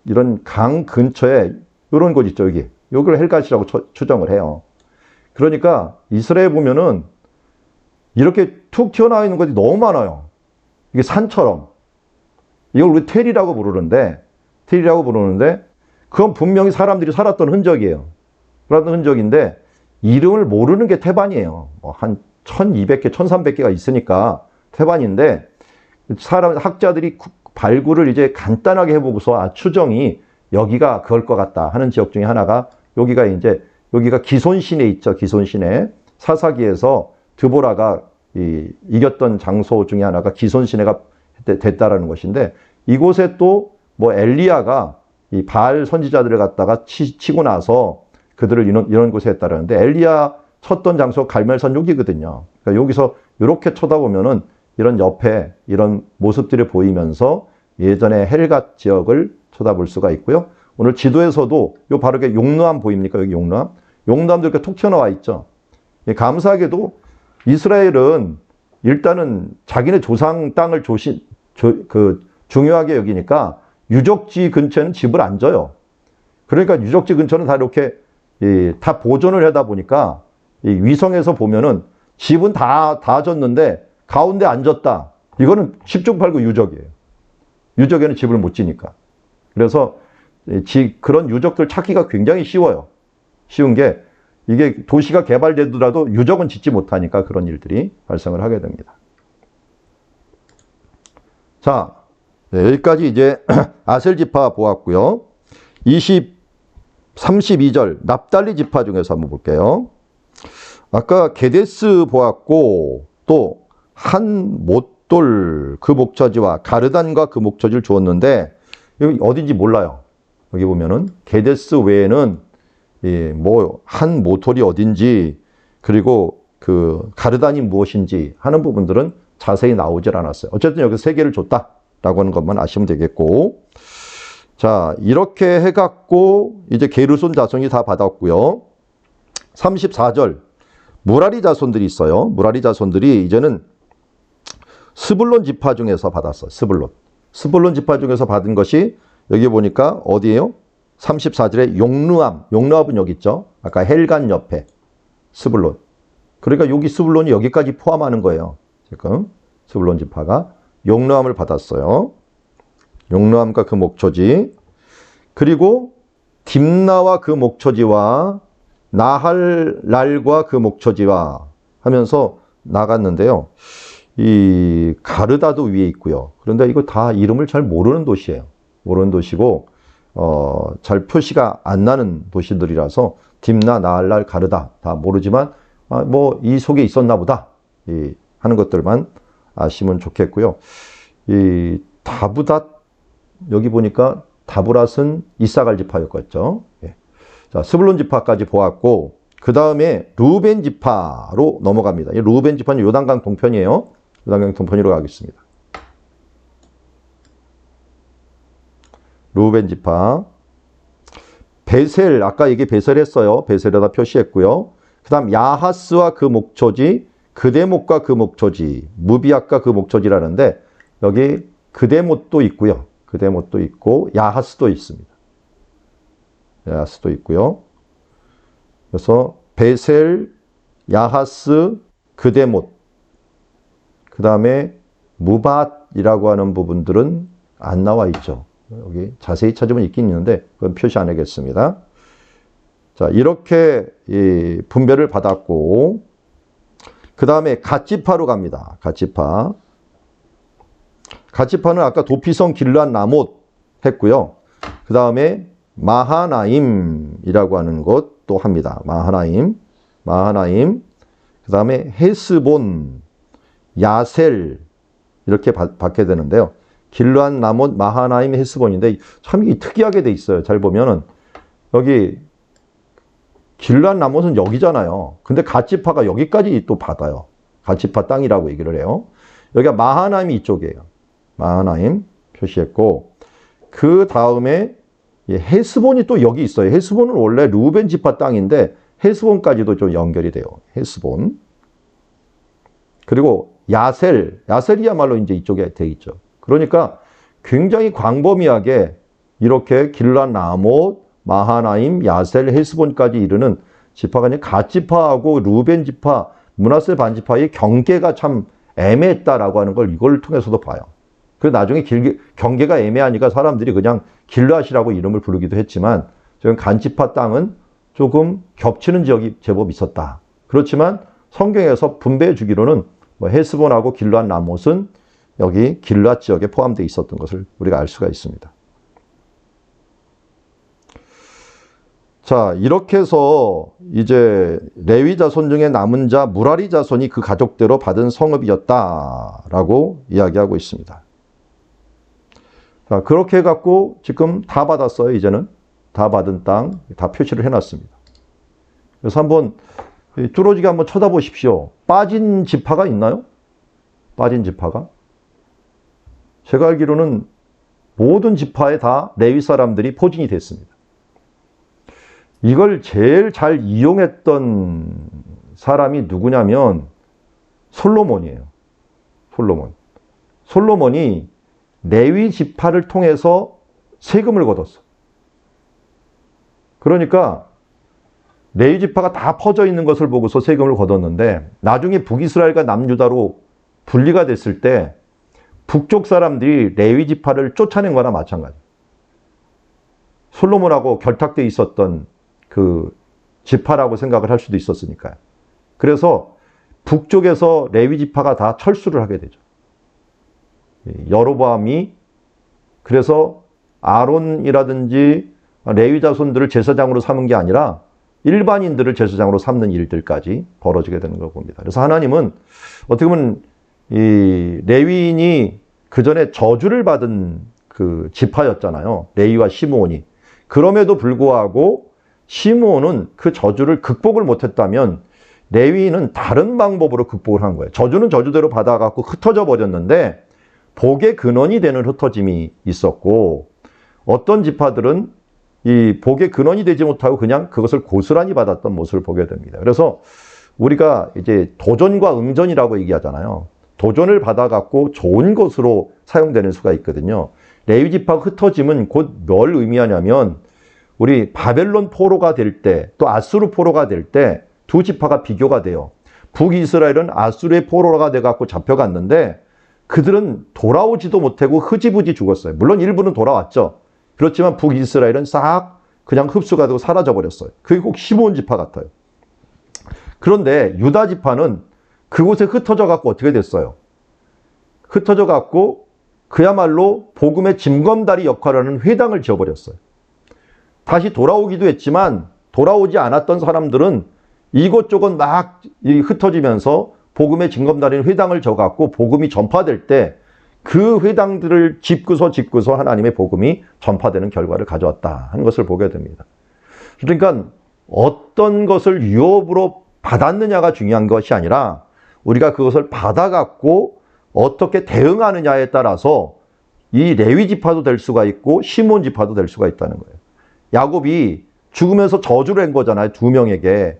이런 강 근처에 이런 곳 있죠, 여기. 여기를 헬갓이라고 추정을 해요. 그러니까 이스라엘 보면은 이렇게 툭 튀어나와 있는 곳이 너무 많아요. 이게 산처럼. 이걸 우리 테리라고 부르는데, 그건 분명히 사람들이 살았던 흔적이에요. 살았던 흔적인데, 이름을 모르는 게 태반이에요. 한 1200개, 1300개가 있으니까 태반인데, 학자들이 발굴을 이제 간단하게 해보고서 추정이 여기가 그럴 것 같다 하는 지역 중에 하나가 여기가 기손시내 있죠. 기손시내. 사사기에서 드보라가 이겼던 장소 중에 하나가 기손시내가 됐다라는 것인데, 이곳에 또 뭐 엘리야가 이 바알 선지자들을 갖다가 치고 나서 그들을 이런 곳에 했다라는데, 엘리야 쳤던 장소가 갈멜산 여기거든요. 그러니까 여기서 이렇게 쳐다보면은 이런 옆에 이런 모습들이 보이면서 예전에 헬갓 지역을 쳐다볼 수가 있고요. 오늘 지도에서도 요 바로 이렇게 용르암 보입니까? 여기 용르암. 용르암도 이렇게 톡 튀어나와 있죠. 감사하게도 이스라엘은 일단은 자기네 조상 땅을 중요하게 여기니까 유적지 근처에는 집을 안 져요. 그러니까 유적지 근처는 다 이렇게 다 보존을 하다 보니까 위성에서 보면은 집은 다 졌는데 가운데 안 졌다. 이거는 10중 8구 유적이에요. 유적에는 집을 못 지니까. 그래서 그런 유적들 찾기가 굉장히 쉬워요. 쉬운 게 이게 도시가 개발되더라도 유적은 짓지 못하니까 그런 일들이 발생을 하게 됩니다. 자, 네, 여기까지 이제 아셀 지파 보았고요. 32절 납달리 지파 중에서 한번 볼게요. 아까 게데스 보았고 또 한 못돌 그 목처지와 가르단과 그 목처지를 주었는데 여기 어딘지 몰라요. 여기 보면은 게데스 외에는 뭐 한 모톨이 어딘지 그리고 그 가르단이 무엇인지 하는 부분들은 자세히 나오질 않았어요. 어쨌든 여기서 세 개를 줬다라고 하는 것만 아시면 되겠고, 자 이렇게 해갖고 이제 게르손 자손이 다 받았고요. 34절 무라리 자손들이 있어요. 무라리 자손들이 이제는 스불론 지파 중에서 받았어요. 스불론 지파 중에서 받은 것이 여기 보니까 어디예요? 34절에 용르암은 여기 있죠. 아까 헬간 옆에 스불론. 그러니까 여기 스불론이 여기까지 포함하는 거예요. 지금 스불론 지파가 용르암을 받았어요. 용르암과 그 목초지. 그리고 딥나와 그 목초지와 나할랄과 그 목초지와 하면서 나갔는데요. 이 가르다도 위에 있고요. 그런데 이거 다 이름을 잘 모르는 도시예요. 모르는 도시고 잘 표시가 안 나는 도시들이라서 딥나, 나할랄, 가르다 다 모르지만 뭐 이 속에 있었나 보다 하는 것들만 아시면 좋겠고요. 이 다부닷 여기 보니까 다부랏은 이사갈 지파였겠죠. 예. 자, 스불론 지파까지 보았고 그 다음에 루벤 지파로 넘어갑니다. 이 루벤 지파는 요단강 동편이에요. 요단강 동편으로 가겠습니다. 루벤 지파. 베셀, 아까 이게 베셀 했어요. 베셀에다 표시했고요. 그 다음 야하스와 그 목초지, 그데못과 그 목초지, 무비앗과 그 목초지라는데 여기 그데못도 있고요. 그데못도 있고 야하스도 있습니다. 야하스도 있고요. 그래서 베셀, 야하스, 그데못, 그 다음에 무밧이라고 하는 부분들은 안 나와 있죠. 여기 자세히 찾으면 있긴 있는데 그건 표시 안 하겠습니다. 자, 이렇게 분배를 받았고 그 다음에 갓지파로 갑니다. 갓지파. 갓지파는 아까 도피성 길르앗 라못 했고요. 그 다음에 마하나임이라고 하는 것도 합니다. 마하나임. 그 다음에 헤스본, 야셀 이렇게 받게 되는데요. 길르앗 라못, 마하나임, 헤스본인데 참 이게 특이하게 돼 있어요. 잘 보면은 여기 길르앗 라못은 여기잖아요. 근데 갓지파가 여기까지 또 받아요. 갓지파 땅이라고 얘기를 해요. 여기가 마하나임이 이쪽이에요. 마하나임 표시했고 그 다음에 헤스본이 또 여기 있어요. 헤스본은 원래 루벤 지파 땅인데 헤스본까지도 좀 연결이 돼요. 헤스본. 그리고 야셀이야말로 이제 이쪽에 돼 있죠. 그러니까 굉장히 광범위하게 이렇게 길랏, 라못, 마하나임, 야셀, 헤스본까지 이르는 지파가 아니라 갓 지파하고 루벤 지파, 므낫세 반지파의 경계가 참 애매했다라고 하는 걸 이걸 통해서도 봐요. 그래서 나중에 경계가 애매하니까 사람들이 그냥 길랏이라고 이름을 부르기도 했지만 지금 간지파 땅은 조금 겹치는 지역이 제법 있었다. 그렇지만 성경에서 분배해 주기로는 뭐 헤스본하고 길랏, 라못은 여기 길랏 지역에 포함되어 있었던 것을 우리가 알 수가 있습니다. 자, 이렇게 해서 이제 레위 자손 중에 남은 자 무라리 자손이 그 가족대로 받은 성읍이었다라고 이야기하고 있습니다. 자, 그렇게 해갖고 지금 다 받았어요. 이제는 다 받은 땅 다 표시를 해놨습니다. 그래서 한번 뚫어지게 한번 쳐다보십시오. 빠진 지파가 있나요? 빠진 지파가? 제가 알기로는 모든 지파에 다 레위 사람들이 포진이 됐습니다. 이걸 제일 잘 이용했던 사람이 누구냐면 솔로몬이에요. 솔로몬이 레위 지파를 통해서 세금을 걷었어. 그러니까 레위 지파가 다 퍼져 있는 것을 보고서 세금을 걷었는데 나중에 북이스라엘과 남유다로 분리가 됐을 때 북쪽 사람들이 레위 지파를 쫓아낸 거나 마찬가지. 솔로몬하고 결탁되어 있었던 그 지파라고 생각을 할 수도 있었으니까요. 그래서 북쪽에서 레위 지파가 다 철수를 하게 되죠. 여로보암이 그래서 아론이라든지 레위 자손들을 제사장으로 삼은 게 아니라 일반인들을 제사장으로 삼는 일들까지 벌어지게 되는 걸 봅니다. 그래서 하나님은 어떻게 보면 이 레위인이 그 전에 저주를 받은 그 지파였잖아요. 레위와 시므온이. 그럼에도 불구하고 시므온은 그 저주를 극복을 못했다면 레위인은 다른 방법으로 극복을 한 거예요. 저주는 저주대로 받아갖고 흩어져 버렸는데 복의 근원이 되는 흩어짐이 있었고 어떤 지파들은 이 복의 근원이 되지 못하고 그냥 그것을 고스란히 받았던 모습을 보게 됩니다. 그래서 우리가 이제 도전과 응전이라고 얘기하잖아요. 도전을 받아갖고 좋은 것으로 사용되는 수가 있거든요. 레위 지파 흩어짐은 곧 뭘 의미하냐면 우리 바벨론 포로가 될 때 또 아수르 포로가 될 때 두 지파가 비교가 돼요. 북이스라엘은 아수르의 포로가 돼갖고 잡혀갔는데 그들은 돌아오지도 못하고 흐지부지 죽었어요. 물론 일부는 돌아왔죠. 그렇지만 북이스라엘은 싹 그냥 흡수가 되고 사라져버렸어요. 그게 꼭 시므온 지파 같아요. 그런데 유다 지파는 그곳에 흩어져 갖고 어떻게 됐어요? 흩어져 갖고 그야말로 복음의 징검다리 역할을 하는 회당을 지어버렸어요. 다시 돌아오기도 했지만 돌아오지 않았던 사람들은 이곳저곳 막 흩어지면서 복음의 징검다리는 회당을 져갖고 복음이 전파될 때 그 회당들을 짚고서 하나님의 복음이 전파되는 결과를 가져왔다 하는 것을 보게 됩니다. 그러니까 어떤 것을 유업으로 받았느냐가 중요한 것이 아니라 우리가 그것을 받아갖고 어떻게 대응하느냐에 따라서 이 레위 지파도 될 수가 있고 시므온 지파도 될 수가 있다는 거예요. 야곱이 죽으면서 저주를 한 거잖아요. 두 명에게.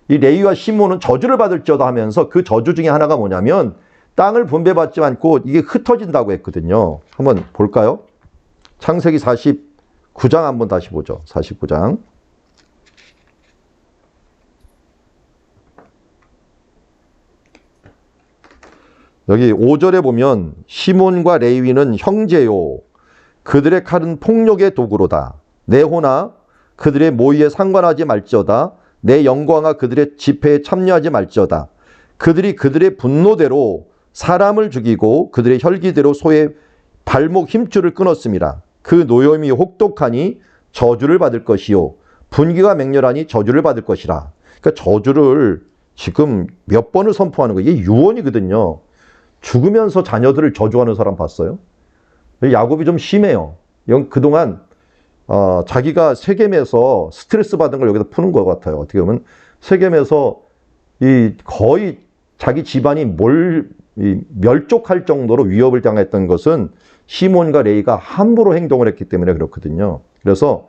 이 레위와 시므온은 저주를 받을지어다 하면서 그 저주 중에 하나가 뭐냐면 땅을 분배받지 않고 이게 흩어진다고 했거든요. 한번 볼까요? 창세기 49장 한번 다시 보죠. 49장. 여기 5절에 보면 시몬과 레위는 형제요. 그들의 칼은 폭력의 도구로다. 내 호나 그들의 모의에 상관하지 말지어다. 내 영광아 그들의 집회에 참여하지 말지어다. 그들이 그들의 분노대로 사람을 죽이고 그들의 혈기대로 소의 발목 힘줄을 끊었습니다. 그 노염이 혹독하니 저주를 받을 것이요. 분기가 맹렬하니 저주를 받을 것이라. 그러니까 저주를 지금 몇 번을 선포하는 거예요. 이게 유언이거든요. 죽으면서 자녀들을 저주하는 사람 봤어요? 야곱이 좀 심해요. 그동안 자기가 세겜에서 스트레스 받은 걸 여기다 푸는 것 같아요. 어떻게 보면 세겜에서 거의 자기 집안이 멸족할 정도로 위협을 당했던 것은 시몬과 레위가 함부로 행동을 했기 때문에 그렇거든요. 그래서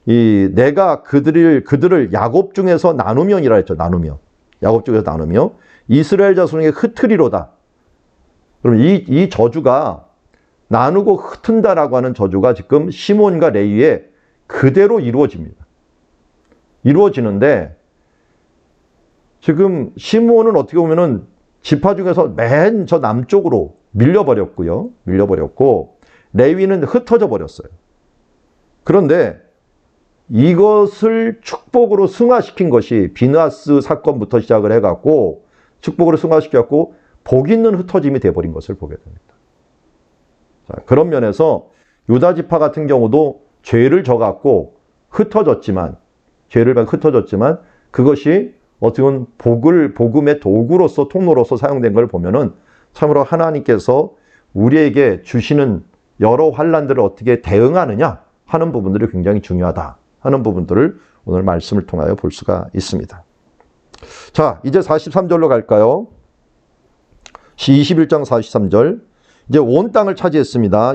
내가 그들을 야곱 중에서 나누면이라 했죠. 나누며. 야곱 중에서 나누며 이스라엘 자손에게 흩으리로다. 그럼 이 저주가 나누고 흩은다라고 하는 저주가 지금 시몬과 레위에 그대로 이루어집니다. 이루어지는데 지금 시몬은 어떻게 보면은 지파 중에서 맨 저 남쪽으로 밀려버렸고요. 밀려버렸고 레위는 흩어져 버렸어요. 그런데 이것을 축복으로 승화시킨 것이 비느하스 사건부터 시작을 해갖고 축복으로 승화시켰고 복 있는 흩어짐이 돼버린 것을 보게 됩니다. 자, 그런 면에서 유다 지파 같은 경우도 죄를 져갖고 흩어졌지만 그것이 어떻게 보면 복음의 도구로서 통로로서 사용된 걸 보면은 참으로 하나님께서 우리에게 주시는 여러 환난들을 어떻게 대응하느냐 하는 부분들이 굉장히 중요하다 하는 부분들을 오늘 말씀을 통하여 볼 수가 있습니다. 자, 이제 43절로 갈까요? 21장 43절. 이제 온 땅을 차지했습니다.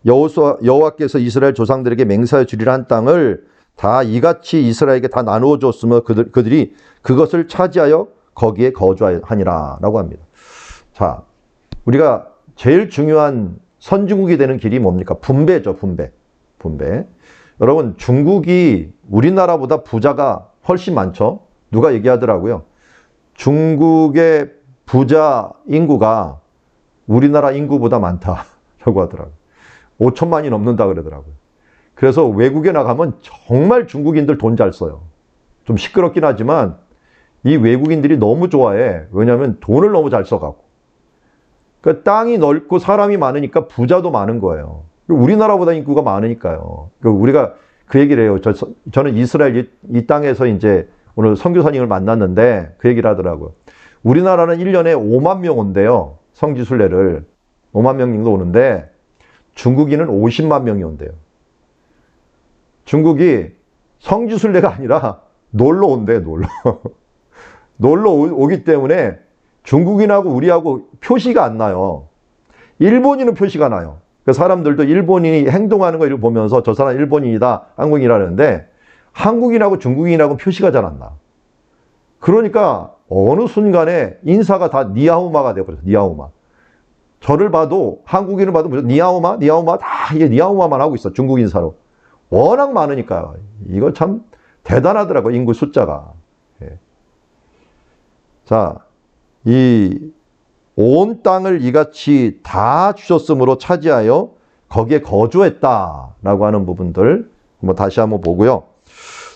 여호와께서 이스라엘 조상들에게 맹세하여 주리라 한 땅을 다 이같이 이스라엘에게 다 나누어 줬으며 그들이 그것을 차지하여 거기에 거주하니라 라고 합니다. 자, 우리가 제일 중요한 선진국이 되는 길이 뭡니까? 분배죠, 분배. 여러분, 중국이 우리나라보다 부자가 훨씬 많죠? 누가 얘기하더라고요. 중국의 부자 인구가 우리나라 인구보다 많다라고 하더라고요. 5천만이 넘는다 그러더라고요. 그래서 외국에 나가면 정말 중국인들 돈 잘 써요. 좀 시끄럽긴 하지만 이 외국인들이 너무 좋아해. 왜냐하면 돈을 너무 잘 써갖고. 그러니까 땅이 넓고 사람이 많으니까 부자도 많은 거예요. 우리나라보다 인구가 많으니까요. 우리가 그 얘기를 해요. 저는 이스라엘 이 땅에서 이제 오늘 선교사님을 만났는데 그 얘기를 하더라고요. 우리나라는 1년에 5만 명 온대요. 성지순례를. 5만 명 정도 오는데 중국인은 50만 명이 온대요. 중국이 성지순례가 아니라 놀러 온대요, 놀러. 놀러 오기 때문에 중국인하고 우리하고 표시가 안 나요. 일본인은 표시가 나요. 그 사람들도 일본인이 행동하는 거 이렇게 보면서 저 사람 일본인이다, 한국인이라는데 한국인하고 중국인하고 표시가 잘 안 나. 그러니까 어느 순간에 인사가 다 니하오마가 되어버렸어요. 니하오마. 저를 봐도 한국인을 봐도 무슨 니하오마 다 이게 니하오마만 하고 있어. 중국 인사로. 워낙 많으니까요. 이거 참 대단하더라고요. 인구 숫자가. 예. 자, 이 온 땅을 이같이 다 주셨으므로 차지하여 거기에 거주했다라고 하는 부분들 다시 한번 보고요.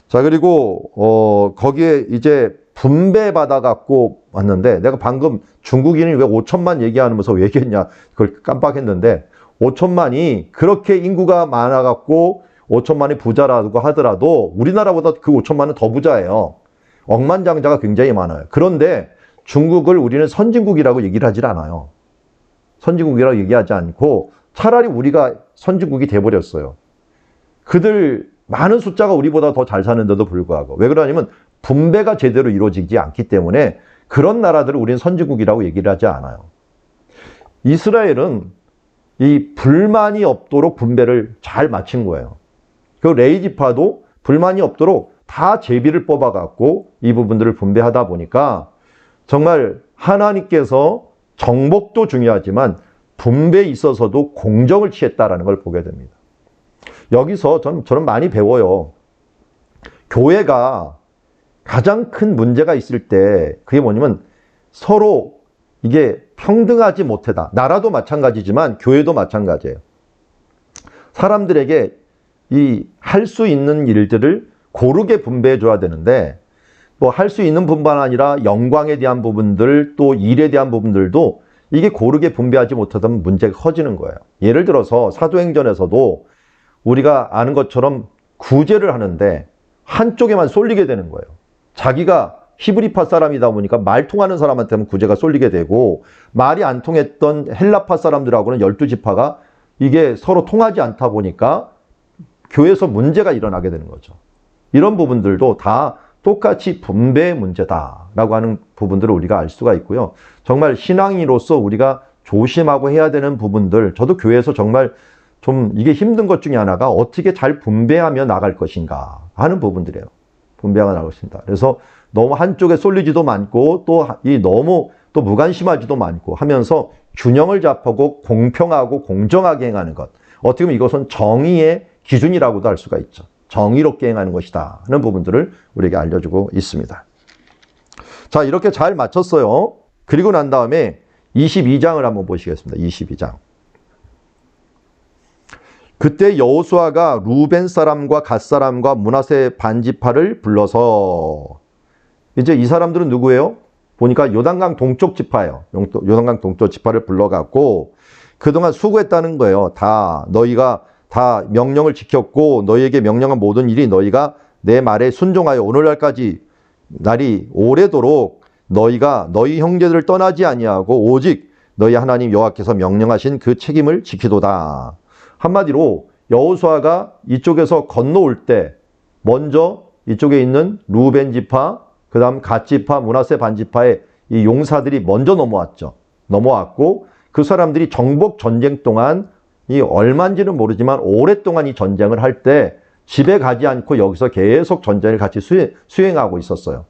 자, 그리고 거기에 이제 분배받아 갖고 왔는데 내가 방금 중국인이 왜 5천만 얘기하면서 왜 얘기했냐 그걸 깜빡했는데 5천만이 그렇게 인구가 많아 갖고 5천만이 부자라고 하더라도 우리나라보다 그 5천만은 더 부자예요. 억만장자가 굉장히 많아요. 그런데 중국을 우리는 선진국이라고 얘기를 하질 않아요. 선진국이라고 얘기하지 않고 차라리 우리가 선진국이 돼버렸어요. 그들 많은 숫자가 우리보다 더 잘 사는데도 불구하고. 왜 그러냐면 분배가 제대로 이루어지지 않기 때문에 그런 나라들을 우리는 선진국이라고 얘기를 하지 않아요. 이스라엘은 이 불만이 없도록 분배를 잘 마친 거예요. 그 레위 지파도 불만이 없도록 다 제비를 뽑아갖고 이 부분들을 분배하다 보니까 정말 하나님께서 정복도 중요하지만 분배에 있어서도 공정을 취했다라는 걸 보게 됩니다. 여기서 저는 많이 배워요. 교회가 가장 큰 문제가 있을 때 그게 뭐냐면 서로 이게 평등하지 못하다. 나라도 마찬가지지만 교회도 마찬가지예요. 사람들에게 이 할 수 있는 일들을 고르게 분배해 줘야 되는데 뭐 할 수 있는 분만 아니라 영광에 대한 부분들 또 일에 대한 부분들도 이게 고르게 분배하지 못하면 문제가 커지는 거예요. 예를 들어서 사도행전에서도 우리가 아는 것처럼 구제를 하는데 한쪽에만 쏠리게 되는 거예요. 자기가 히브리파 사람이다 보니까 말 통하는 사람한테는 구제가 쏠리게 되고 말이 안 통했던 헬라파 사람들하고는 12지파가 이게 서로 통하지 않다 보니까 교회에서 문제가 일어나게 되는 거죠. 이런 부분들도 다 똑같이 분배의 문제다라고 하는 부분들을 우리가 알 수가 있고요. 정말 신앙인으로서 우리가 조심하고 해야 되는 부분들, 저도 교회에서 정말 좀 이게 힘든 것 중에 하나가 어떻게 잘 분배하며 나갈 것인가 하는 부분들이에요. 분배하며 나갈 것인가. 그래서 너무 한쪽에 쏠리지도 많고 또 이 너무 또 무관심하지도 많고 하면서 균형을 잡고 공평하고 공정하게 행하는 것. 어떻게 보면 이것은 정의의 기준이라고도 할 수가 있죠. 정의롭게 행하는 것이다 하는 부분들을 우리에게 알려주고 있습니다. 자, 이렇게 잘 마쳤어요. 그리고 난 다음에 22장을 한번 보시겠습니다. 22장. 그때 여호수아가 루벤 사람과 갓 사람과 므낫세 반지파를 불러서, 이제 이 사람들은 누구예요? 보니까 요단강 동쪽 지파예요. 요단강 동쪽 지파를 불러갖고 그동안 수고했다는 거예요. 다 너희가 다 명령을 지켰고 너희에게 명령한 모든 일이 너희가 내 말에 순종하여 오늘날까지 날이 오래도록 너희가 너희 형제들을 떠나지 아니하고 오직 너희 하나님 여호와께서 명령하신 그 책임을 지키도다. 한마디로 여호수아가 이쪽에서 건너올 때 먼저 이쪽에 있는 루벤 지파, 그 다음 갓 지파, 므낫세 반지파의 이 용사들이 먼저 넘어왔죠. 넘어왔고 그 사람들이 정복 전쟁 동안 이 얼마인지는 모르지만 오랫동안 이 전쟁을 할 때 집에 가지 않고 여기서 계속 전쟁을 같이 수행하고 있었어요.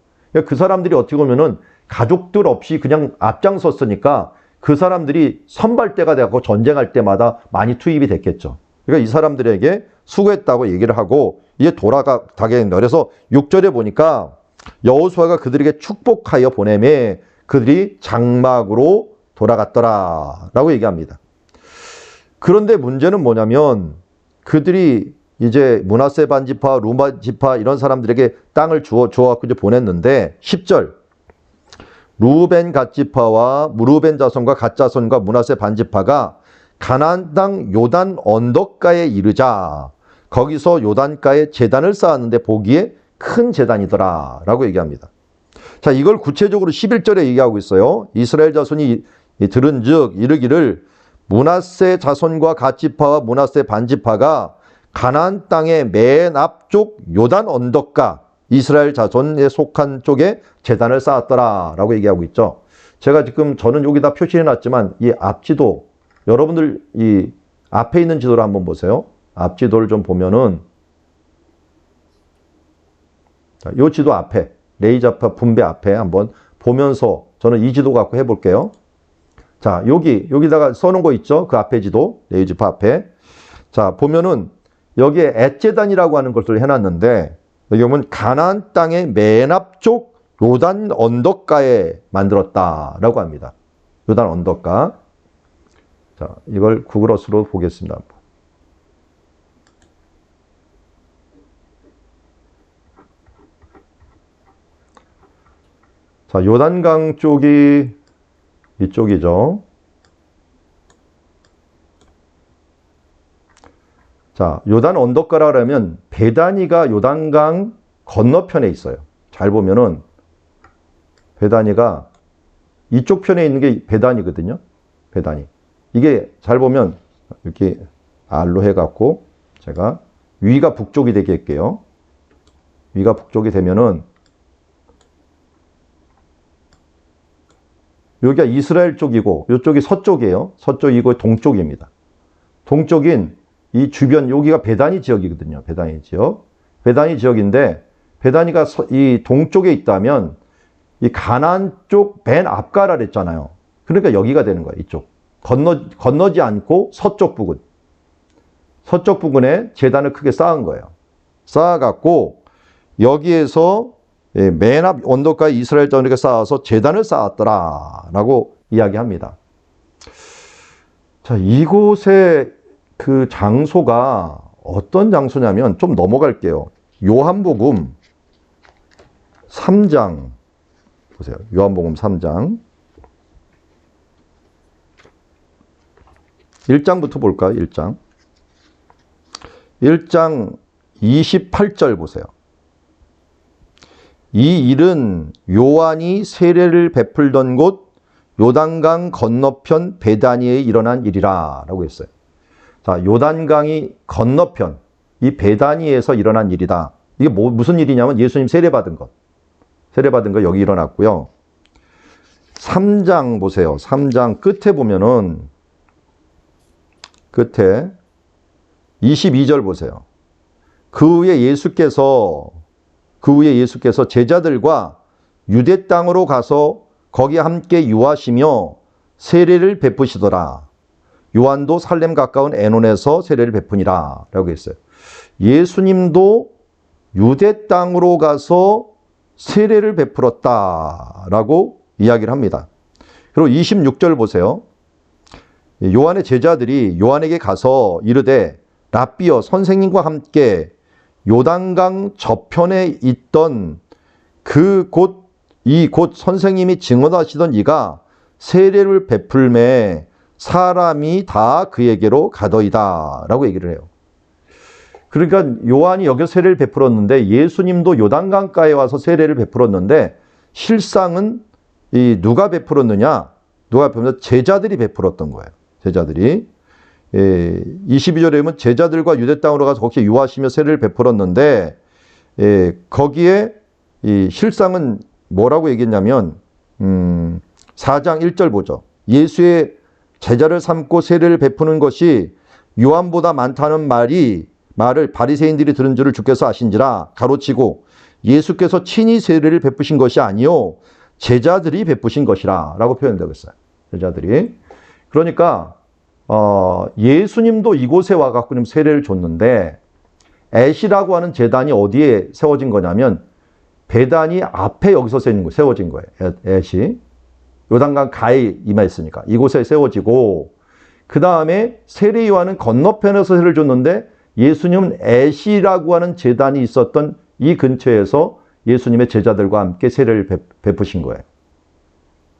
그 사람들이 어떻게 보면은 가족들 없이 그냥 앞장섰으니까 그 사람들이 선발대가 되고 전쟁할 때마다 많이 투입이 됐겠죠. 그러니까 이 사람들에게 수고했다고 얘기를 하고 이제 돌아가게 된다. 그래서 6절에 보니까 여호수아가 그들에게 축복하여 보내매 그들이 장막으로 돌아갔더라 라고 얘기합니다. 그런데 문제는 뭐냐면 그들이 이제 므낫세 반지파, 루벤 지파 이런 사람들에게 땅을 주어갖고 이제 보냈는데 10절 루벤 갓 지파와 루벤 자손과 갓 자손과 므낫세 반지파가 가나안 땅 요단 언덕가에 이르자 거기서 요단가에 제단을 쌓았는데 보기에 큰 제단이더라 라고 얘기합니다. 자, 이걸 구체적으로 11절에 얘기하고 있어요. 이스라엘 자손이 들은즉 이르기를 므낫세 자손과 갓 지파와 므낫세 반지파가 가나안 땅의 맨 앞쪽 요단 언덕가 이스라엘 자손에 속한 쪽에 제단을 쌓았더라 라고 얘기하고 있죠. 제가 지금 저는 여기다 표시해 놨지만 이 앞지도 여러분들 이 앞에 있는 지도를 한번 보세요. 앞지도를 좀 보면은 이 지도 앞에 레이저파 분배 앞에 한번 보면서 저는 이 지도 갖고 해볼게요. 자, 여기다가 써놓은 거 있죠? 그 앞에 지도 레이저파 앞에. 자, 보면은 여기에 엣제단이라고 하는 것을 해놨는데 여기 보면 가나안 땅의 맨 앞쪽 요단 언덕가에 만들었다라고 합니다. 요단 언덕가. 자, 이걸 구글어스로 보겠습니다. 자, 요단강 쪽이 이쪽이죠. 자, 요단 언덕가라 그러면 베다니가 요단강 건너편에 있어요. 잘 보면은 베다니가 이쪽 편에 있는 게 베다니거든요. 베다니. 이게 잘 보면 이렇게 R로 해갖고 제가 위가 북쪽이 되게 할게요. 위가 북쪽이 되면은 여기가 이스라엘 쪽이고 이쪽이 서쪽이에요. 서쪽이고 동쪽입니다. 동쪽인 이 주변 여기가 베다니 지역이거든요. 베다니 지역. 베다니 지역인데 베다니가 이 동쪽에 있다면 이 가나안 쪽 맨 앞가라 그랬잖아요. 그러니까 여기가 되는 거예요. 이쪽. 건너지 않고 서쪽 부근. 서쪽 부근에 제단을 크게 쌓은 거예요. 쌓아갖고 여기에서 맨 앞 언덕가에 이스라엘 자손에게 쌓아서 제단을 쌓았더라 라고 이야기합니다. 자, 이곳의 그 장소가 어떤 장소냐면 좀 넘어갈게요. 요한복음 3장 보세요. 요한복음 3장 1장부터 볼까요? 1장 28절 보세요. 이 일은 요한이 세례를 베풀던 곳 요단강 건너편 베다니에 일어난 일이라 라고 했어요. 자, 요단강이 건너편 이 베다니에서 일어난 일이다. 이게 무슨 일이냐면 예수님 세례받은 것. 세례받은 거 여기 일어났고요. 3장 보세요. 3장 끝에 보면은 끝에 22절 보세요. 그 후에 예수께서 제자들과 유대 땅으로 가서 거기 함께 유하시며 세례를 베푸시더라. 요한도 살렘 가까운 에논에서 세례를 베푸니라 라고 했어요. 예수님도 유대 땅으로 가서 세례를 베풀었다라고 이야기를 합니다. 그리고 26절 보세요. 요한의 제자들이 요한에게 가서 이르되 랍비여 선생님과 함께 요단강 저편에 있던 곧 선생님이 증언하시던 이가 세례를 베풀매 사람이 다 그에게로 가더이다 라고 얘기를 해요. 그러니까 요한이 여기서 세례를 베풀었는데 예수님도 요단강가에 와서 세례를 베풀었는데 실상은 누가 베풀었느냐? 누가 베풀었느냐? 제자들이 베풀었던 거예요. 제자들이. 22절에 보면 제자들과 유대 땅으로 가서 거기에 유하시며 세례를 베풀었는데 거기에 실상은 뭐라고 얘기했냐면 4장 1절 보죠. 예수의 제자를 삼고 세례를 베푸는 것이 요한보다 많다는 말을 바리새인들이 들은 줄을 주께서 아신지라 가로치고 예수께서 친히 세례를 베푸신 것이 아니요 제자들이 베푸신 것이라 라고 표현되고 있어요. 제자들이. 그러니까 예수님도 이곳에 와갖고 세례를 줬는데 엣이라고 하는 제단이 어디에 세워진 거냐면 베다니 앞에 여기서 세워진 거예요. 엣이. 요단강 가에 임하였으니까 이곳에 세워지고 그 다음에 세례 요한은 건너편에서 세례를 줬는데 예수님은 엣이라고 하는 제단이 있었던 이 근처에서 예수님의 제자들과 함께 세례를 베푸신 거예요.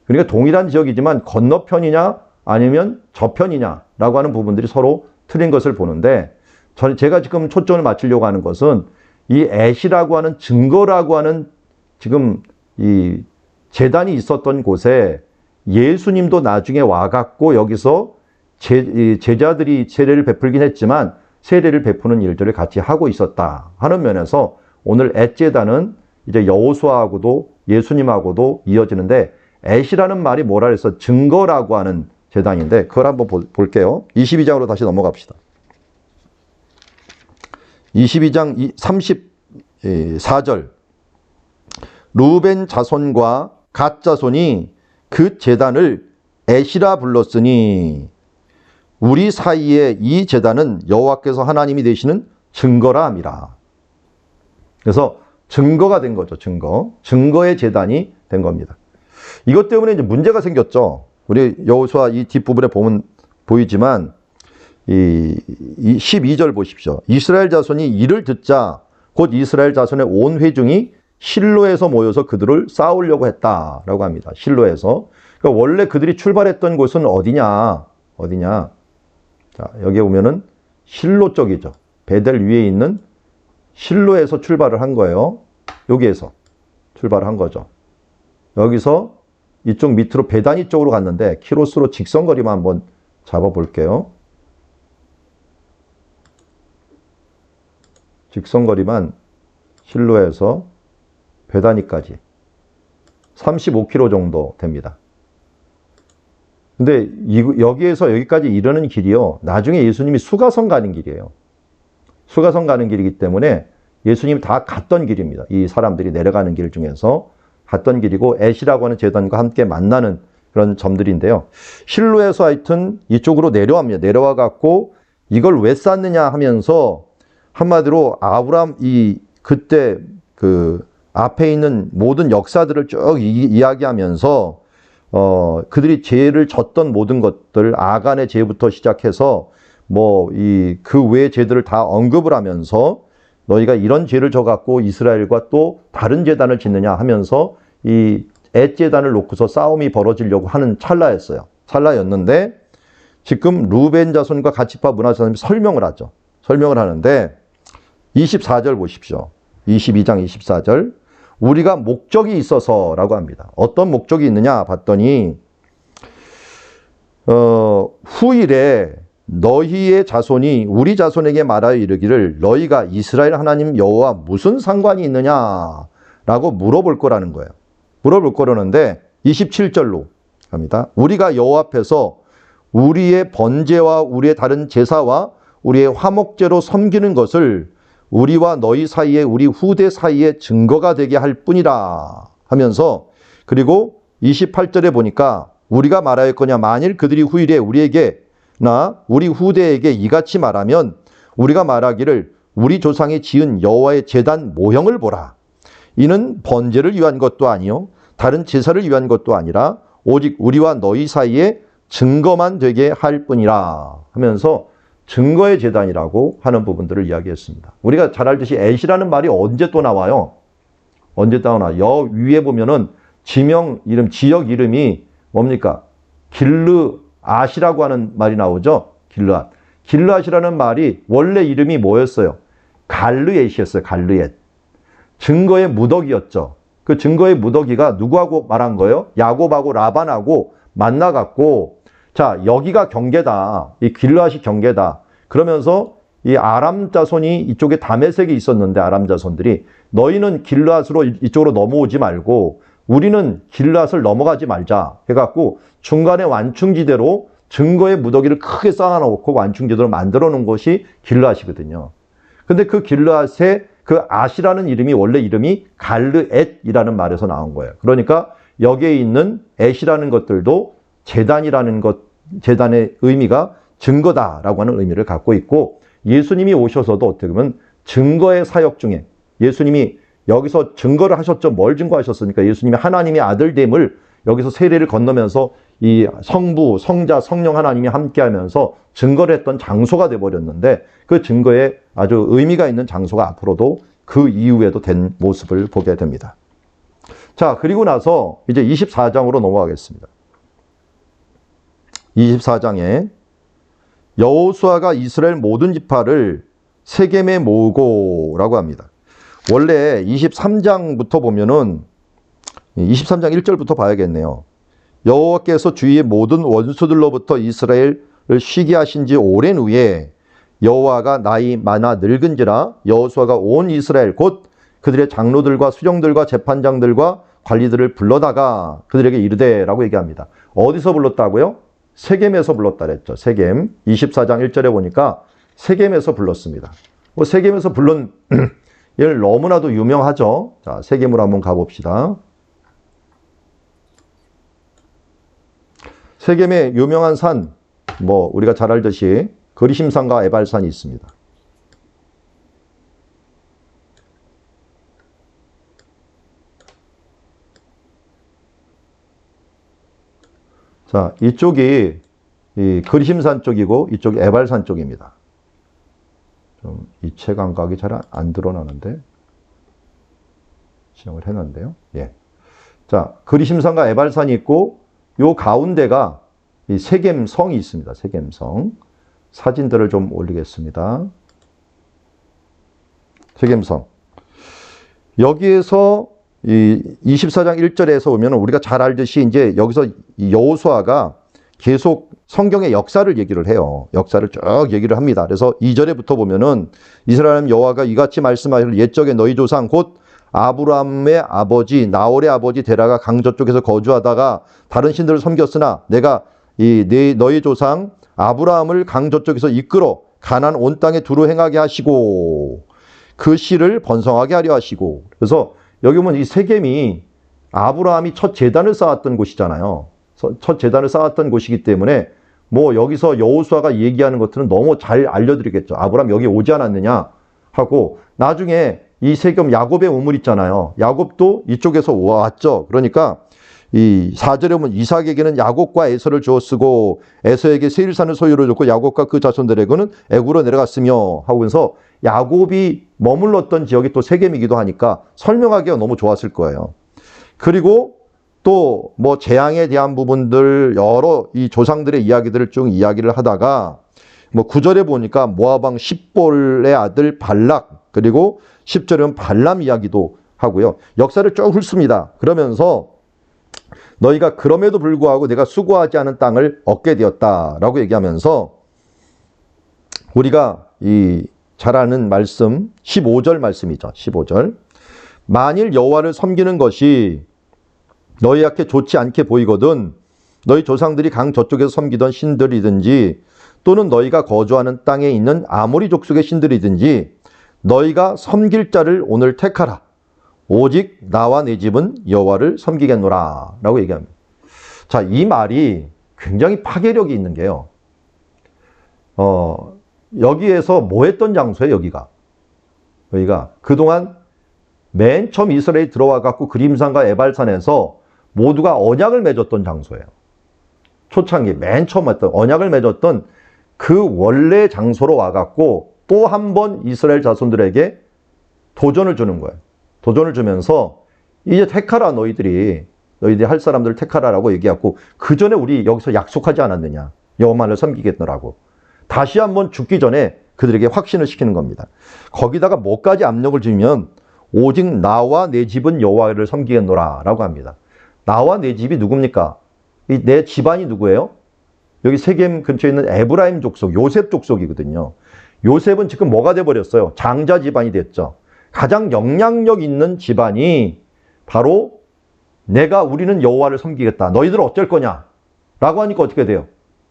그러니까 동일한 지역이지만 건너편이냐 아니면 저편이냐라고 하는 부분들이 서로 틀린 것을 보는데 제가 지금 초점을 맞추려고 하는 것은 이 엣이라고 하는 증거라고 하는 지금 이 제단이 있었던 곳에 예수님도 나중에 와갖고 여기서 제자들이 세례를 베풀긴 했지만 세례를 베푸는 일들을 같이 하고 있었다 하는 면에서 오늘 엣 제단은 이제 여호수아하고도 예수님하고도 이어지는데 엣이라는 말이 뭐라 그래서 증거라고 하는 제단인데 그걸 한번 볼게요. 22장으로 다시 넘어갑시다. 22장 34절 루벤 자손과 갓 자손이 그 제단을 엣이라 불렀으니 우리 사이에 이 제단은 여호와께서 하나님이 되시는 증거라 함이라. 그래서 증거가 된 거죠. 증거의 제단이 된 겁니다. 이것 때문에 이제 문제가 생겼죠. 우리 여호수아 이 뒷부분에 보면 보이지만 이 12절 보십시오. 이스라엘 자손이 이를 듣자 곧 이스라엘 자손의 온 회중이 실로에서 모여서 그들을 싸우려고 했다라고 합니다. 실로에서. 그러니까 원래 그들이 출발했던 곳은 어디냐? 자, 여기에 보면은 실로 쪽이죠. 베델 위에 있는 실로에서 출발을 한 거예요. 여기에서 출발을 한 거죠. 여기서 이쪽 밑으로 베다니 쪽으로 갔는데 키로수로 직선거리만 한번 잡아볼게요. 직선거리만 실로에서 베다니까지 35km 정도 됩니다. 근데 여기에서 여기까지 이르는 길이요. 나중에 예수님이 수가성 가는 길이에요. 수가성 가는 길이기 때문에 예수님이 다 갔던 길입니다. 이 사람들이 내려가는 길 중에서 갔던 길이고 엣이라고 하는 제단과 함께 만나는 그런 점들인데요. 실로에서 하여튼 이쪽으로 내려갑니다. 내려와 갖고 이걸 왜 쌓느냐 하면서 한마디로 아브람 그때 그 앞에 있는 모든 역사들을 쭉 이야기하면서 그들이 죄를 졌던 모든 것들 아간의 죄부터 시작해서 그 외의 죄들을 다 언급을 하면서 너희가 이런 죄를 져갖고 이스라엘과 또 다른 제단을 짓느냐 하면서 이 엣 제단을 놓고서 싸움이 벌어지려고 하는 찰나였는데 지금 루벤 자손과 갓지파 문하 자손이 설명을 하죠. 설명을 하는데 24절 보십시오. 22장 24절 우리가 목적이 있어서라고 합니다. 어떤 목적이 있느냐 봤더니 후일에 너희의 자손이 우리 자손에게 말하여 이르기를 너희가 이스라엘 하나님 여호와 무슨 상관이 있느냐라고 물어볼 거라는 거예요. 물어볼 거라는데 27절로 갑니다. 우리가 여호와 앞에서 우리의 번제와 우리의 다른 제사와 우리의 화목제로 섬기는 것을 우리와 너희 사이에 우리 후대 사이에 증거가 되게 할 뿐이라 하면서 그리고 28절에 보니까 우리가 말하였거냐 만일 그들이 후일에 우리에게나 우리 후대에게 이같이 말하면 우리가 말하기를 우리 조상이 지은 여호와의 제단 모형을 보라. 이는 번제를 위한 것도 아니요 다른 제사를 위한 것도 아니라 오직 우리와 너희 사이에 증거만 되게 할 뿐이라 하면서 증거의 제단이라고 하는 부분들을 이야기했습니다. 우리가 잘 알듯이 엣이라는 말이 언제 또 나와요? 언제 또 나와요? 여 위에 보면은 지명 이름, 지역 이름이 뭡니까? 길르앗이라고 하는 말이 나오죠? 길르앗. 길르앗이라는 말이 원래 이름이 뭐였어요? 갈르엣이었어요. 갈르엣. 증거의 무더기였죠. 그 증거의 무더기가 누구하고 말한 거예요? 야곱하고 라반하고 만나갖고 자 여기가 경계다. 이 길르앗이 경계다. 그러면서 이 아람 자손이 이쪽에 다메섹에 있었는데 아람 자손들이 너희는 길르앗으로 이쪽으로 넘어오지 말고 우리는 길르앗을 넘어가지 말자 해갖고 중간에 완충지대로 증거의 무더기를 크게 쌓아놓고 완충지대로 만들어 놓은 것이 길르앗이거든요. 근데 그 길르앗의 그 앗이라는 이름이 원래 이름이 갈르엣이라는 말에서 나온 거예요. 그러니까 여기에 있는 엣이라는 것들도 제단이라는 것, 제단의 의미가 증거다라고 하는 의미를 갖고 있고 예수님이 오셔서도 어떻게 보면 증거의 사역 중에 예수님이 여기서 증거를 하셨죠. 뭘 증거하셨습니까? 예수님이 하나님의 아들됨을 여기서 세례를 건너면서 이 성부, 성자, 성령 하나님이 함께하면서 증거를 했던 장소가 돼버렸는데 그 증거에 아주 의미가 있는 장소가 앞으로도 그 이후에도 된 모습을 보게 됩니다. 자, 그리고 나서 이제 24장으로 넘어가겠습니다. 24장에 여호수아가 이스라엘 모든 지파를 세겜에 모으고라고 합니다. 원래 23장부터 보면은 23장 1절부터 봐야겠네요. 여호와께서 주위의 모든 원수들로부터 이스라엘을 쉬게 하신 지 오랜 후에 여호와가 나이 많아 늙은지라 여호수아가 온 이스라엘 곧 그들의 장로들과 수령들과 재판장들과 관리들을 불러다가 그들에게 이르되라고 얘기합니다. 어디서 불렀다고요? 세겜에서 불렀다 그랬죠. 세겜 24장 1절에 보니까 세겜에서 불렀습니다. 세겜에서 불른 일 너무나도 유명하죠. 자, 세겜으로 한번 가봅시다. 세겜의 유명한 산, 우리가 잘 알듯이 그리심산과 에발산이 있습니다. 자, 이쪽이 이 그리심산 쪽이고 이쪽이 에발산 쪽입니다. 좀 이체 감각이 잘 안 드러나는데 지정을 해놨는데요. 예. 자, 그리심산과 에발산이 있고 요 가운데가 이 세겜성이 있습니다. 세겜성. 사진들을 좀 올리겠습니다. 세겜성. 여기에서 이 24장 1절에서 보면 우리가 잘 알듯이 이제 여기서 여호수아가 계속 성경의 역사를 얘기를 해요. 역사를 쭉 얘기를 합니다. 그래서 2절에부터 보면은 이스라엘 여호와가 이같이 말씀하시길 옛적에 너희 조상 곧 아브라함의 아버지 나홀의 아버지 데라가 강 저쪽에서 거주하다가 다른 신들을 섬겼으나 내가 너희 조상 아브라함을 강 저쪽에서 이끌어 가나안 온 땅에 두루 행하게 하시고 그 씨를 번성하게 하려 하시고 그래서 여기 보면 이 세겜이 아브라함이 첫 제단을 쌓았던 곳이잖아요. 첫 제단을 쌓았던 곳이기 때문에 여기서 여호수아가 얘기하는 것들은 너무 잘 알려드리겠죠. 아브라함 여기 오지 않았느냐 하고 나중에 이 세겜 야곱의 우물 있잖아요. 야곱도 이쪽에서 왔죠. 그러니까 이 4절에 보면 이삭에게는 야곱과 에서를 주었으고 에서에게 세일산을 소유로 줬고 야곱과 그 자손들에게는 애굽으로 내려갔으며 하면서 야곱이 머물렀던 지역이 또 세겜이기도 하니까 설명하기가 너무 좋았을 거예요. 그리고 또 재앙에 대한 부분들 여러 이 조상들의 이야기들을 쭉 이야기를 하다가 9절에 보니까 모압 왕 십볼의 아들 발락 그리고 10절은 발람 이야기도 하고요. 역사를 쭉 훑습니다. 그러면서 너희가 그럼에도 불구하고 내가 수고하지 않은 땅을 얻게 되었다라고 얘기하면서 우리가 이 잘 아는 말씀 15절 말씀이죠. 15절. 만일 여호와를 섬기는 것이 너희에게 좋지 않게 보이거든 너희 조상들이 강 저쪽에서 섬기던 신들이든지 또는 너희가 거주하는 땅에 있는 아모리 족속의 신들이든지 너희가 섬길 자를 오늘 택하라. 오직 나와 내 집은 여호와를 섬기겠노라 라고 얘기합니다. 자, 이 말이 굉장히 파괴력이 있는 게요. 여기에서 뭐 했던 장소예요, 여기가? 여기가 그동안 맨 처음 이스라엘이 들어와 갖고 그림산과 에발산에서 모두가 언약을 맺었던 장소예요. 초창기 맨 처음 했던 언약을 맺었던 그 원래 장소로 와 갖고 또 한 번 이스라엘 자손들에게 도전을 주는 거예요. 도전을 주면서 이제 택하라, 너희들이 할 사람들을 택하라라고 얘기하고, 그 전에 우리 여기서 약속하지 않았느냐, 여호와만을 섬기겠노라고. 다시 한번 죽기 전에 그들에게 확신을 시키는 겁니다. 거기다가 뭐까지 압력을 주면 오직 나와 내 집은 여호와를 섬기겠노라 라고 합니다. 나와 내 집이 누굽니까? 내 집안이 누구예요? 여기 세겜 근처에 있는 에브라임 족속, 요셉 족속이거든요. 요셉은 지금 뭐가 돼버렸어요? 장자 집안이 됐죠. 가장 영향력 있는 집안이 바로 우리는 여호와를 섬기겠다, 너희들 어쩔 거냐 라고 하니까 어떻게 돼요?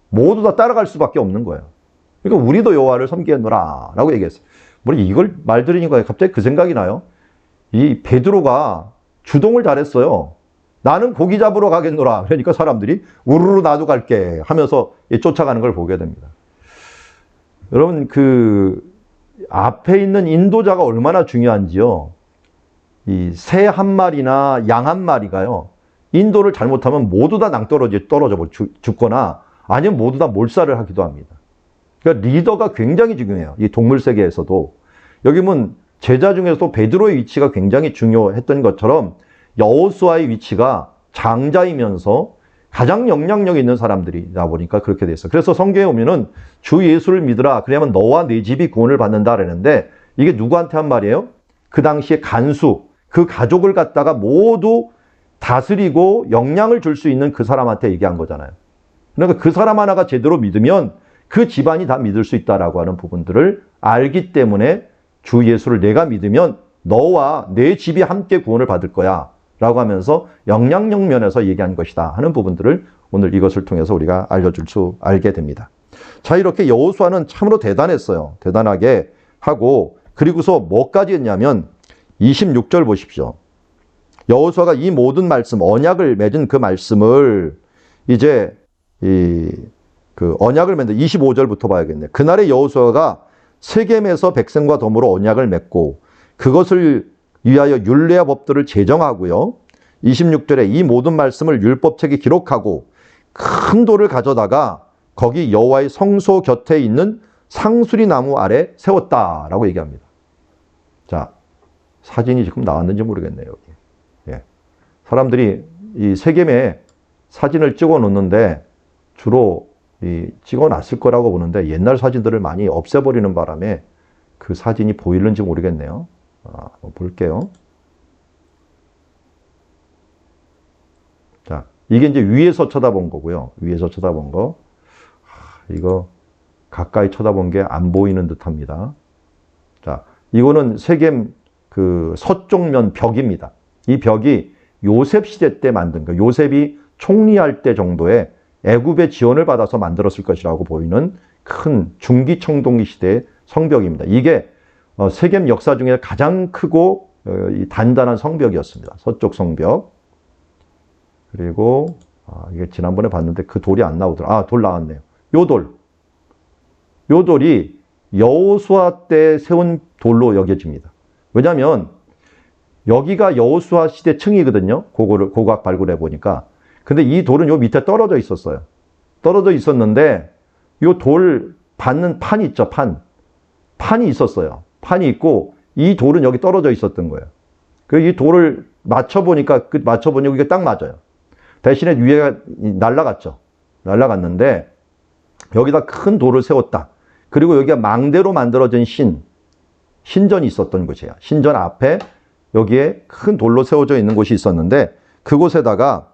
모두 다 따라갈 수밖에 없는 거예요. 그러니까 우리도 여호와를 섬기겠노라 라고 얘기했어요. 이걸 말 들으니까 갑자기 그 생각이 나요. 이 베드로가 주동을 잘했어요. 나는 고기 잡으러 가겠노라. 그러니까 사람들이 우르르 나도 갈게 하면서 쫓아가는 걸 보게 됩니다. 여러분, 그 앞에 있는 인도자가 얼마나 중요한지요. 이 새 한 마리나 양 한 마리가요, 인도를 잘못하면 모두 다 낭떠러져 죽거나 아니면 모두 다 몰살을 하기도 합니다. 그러니까 리더가 굉장히 중요해요. 이 동물 세계에서도. 여기 보면 제자 중에서도 베드로의 위치가 굉장히 중요했던 것처럼 여호수아의 위치가 장자이면서 가장 영향력 있는 사람들이다 보니까 그렇게 됐어요. 그래서 성경에 보면은 주 예수를 믿으라, 그래야만 너와 네 집이 구원을 받는다 그랬는데, 이게 누구한테 한 말이에요? 그 당시에 간수, 그 가족을 갖다가 모두 다스리고 영향을 줄 수 있는 그 사람한테 얘기한 거잖아요. 그러니까 그 사람 하나가 제대로 믿으면 그 집안이 다 믿을 수 있다라고 하는 부분들을 알기 때문에 주 예수를 내가 믿으면 너와 내 집이 함께 구원을 받을 거야 라고 하면서 영향력 면에서 얘기한 것이다 하는 부분들을 오늘 이것을 통해서 우리가 알게 됩니다. 자, 이렇게 여호수아는 참으로 대단했어요. 대단하게 하고, 그리고서 뭐까지 했냐면 26절 보십시오. 여호수아가 이 모든 말씀, 언약을 맺은 그 말씀을 이제 그 언약을 맺는 25절부터 봐야겠네. 그날에 여호수아가 세겜에서 백성과 더불어 언약을 맺고 그것을 위하여 율례와 법들을 제정하고요. 26절에 이 모든 말씀을 율법책에 기록하고 큰 돌을 가져다가 거기 여호와의 성소 곁에 있는 상수리 나무 아래 세웠다라고 얘기합니다. 자, 사진이 지금 나왔는지 모르겠네요. 여기. 예. 사람들이 이 세겜에 사진을 찍어 놓는데 주로 찍어 놨을 거라고 보는데, 옛날 사진들을 많이 없애버리는 바람에 그 사진이 보이는지 모르겠네요. 한번 볼게요. 자, 이게 이제 위에서 쳐다본 거고요. 위에서 쳐다본 거. 이거 가까이 쳐다본 게 안 보이는 듯 합니다. 자, 이거는 세겜 그 서쪽면 벽입니다. 이 벽이 요셉 시대 때 만든 거, 요셉이 총리할 때 정도의 애굽의 지원을 받아서 만들었을 것이라고 보이는 큰 중기청동기 시대의 성벽입니다. 이게 세겜 역사 중에 가장 크고 단단한 성벽이었습니다. 서쪽 성벽. 그리고 이게 지난번에 봤는데 그 돌이 안 나오더라. 돌 나왔네요. 요 돌이 여호수아 때 세운 돌로 여겨집니다. 왜냐하면 여기가 여호수아 시대 층이거든요. 고각 발굴해 보니까. 근데 이 돌은 요 밑에 떨어져 있었어요. 떨어져 있었는데 요 돌 받는 판 있죠, 판이 있었어요. 판이 있고 이 돌은 여기 떨어져 있었던 거예요. 이 돌을 맞춰보니까 이게 딱 맞아요. 대신에 위에가 날아갔죠. 날아갔는데 여기다 큰 돌을 세웠다. 그리고 여기가 망대로 만들어진 신전이 있었던 곳이에요. 신전 앞에 여기에 큰 돌로 세워져 있는 곳이 있었는데, 그곳에다가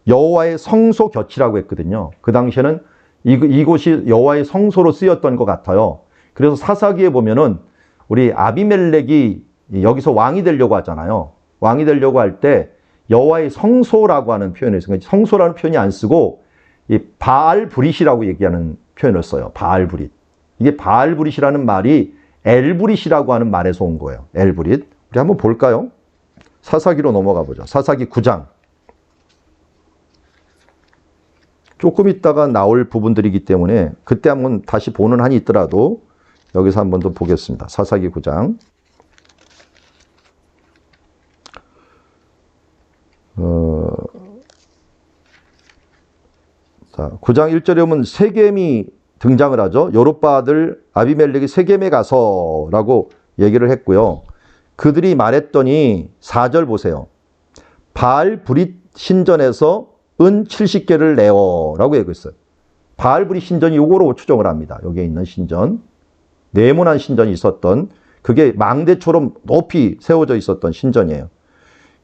여호와의 성소 곁이라고 했거든요. 그 당시에는 이곳이 여호와의 성소로 쓰였던 것 같아요. 그래서 사사기에 보면은 우리 아비멜렉이 여기서 왕이 되려고 하잖아요. 왕이 되려고 할 때 여호와의 성소라고 하는 표현을 써요. 성소라는 표현이 안 쓰고 이 바알브릿이라고 얘기하는 표현을 써요. 바알브릿. 이게 바알브릿이라는 말이 엘브릿이라고 하는 말에서 온 거예요. 엘브릿. 우리 한번 볼까요? 사사기로 넘어가 보죠. 사사기 9장. 조금 있다가 나올 부분들이기 때문에 그때 한번 다시 보는 한이 있더라도 여기서 한 번 더 보겠습니다. 사사기 9장. 자, 9장 1절에 보면 세겜이 등장을 하죠. 여롯바 아들 아비멜렉이 세겜에 가서라고 얘기를 했고요. 그들이 말했더니 4절 보세요. 바알 브릿 신전에서 은 70개를 내어라고 얘기했어요. 바알 브릿 신전이 요거로 추정을 합니다. 여기에 있는 신전. 네모난 신전이 있었던, 그게 망대처럼 높이 세워져 있었던 신전이에요.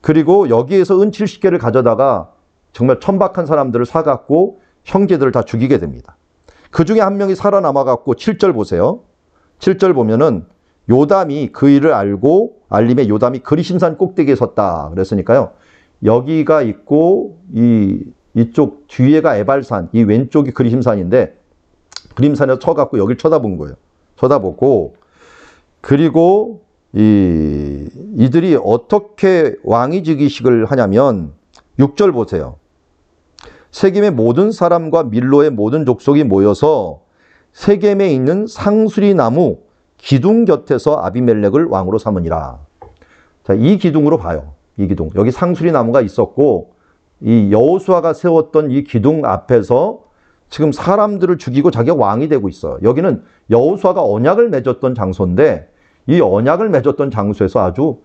그리고 여기에서 은 70개를 가져다가 정말 천박한 사람들을 사갖고 형제들을 다 죽이게 됩니다. 그 중에 한 명이 살아남아갖고 7절 보세요. 7절 보면은 요담이 그 일을 알고 알림에 요담이 그리심산 꼭대기에 섰다 그랬으니까요. 여기가 있고 이쪽 뒤에가 에발산, 이 왼쪽이 그리심산인데 그리심산에서 쳐갖고 여길 쳐다본 거예요. 쳐다보고, 그리고 이들이 어떻게 왕위직이식을 하냐면 6절 보세요. 세겜의 모든 사람과 밀로의 모든 족속이 모여서 세겜에 있는 상수리 나무 기둥 곁에서 아비멜렉을 왕으로 삼으니라. 자, 이 기둥으로 봐요. 이 기둥. 여기 상수리 나무가 있었고, 이 여호수아가 세웠던 이 기둥 앞에서 지금 사람들을 죽이고 자기가 왕이 되고 있어요. 여기는 여호수아가 언약을 맺었던 장소인데, 이 언약을 맺었던 장소에서 아주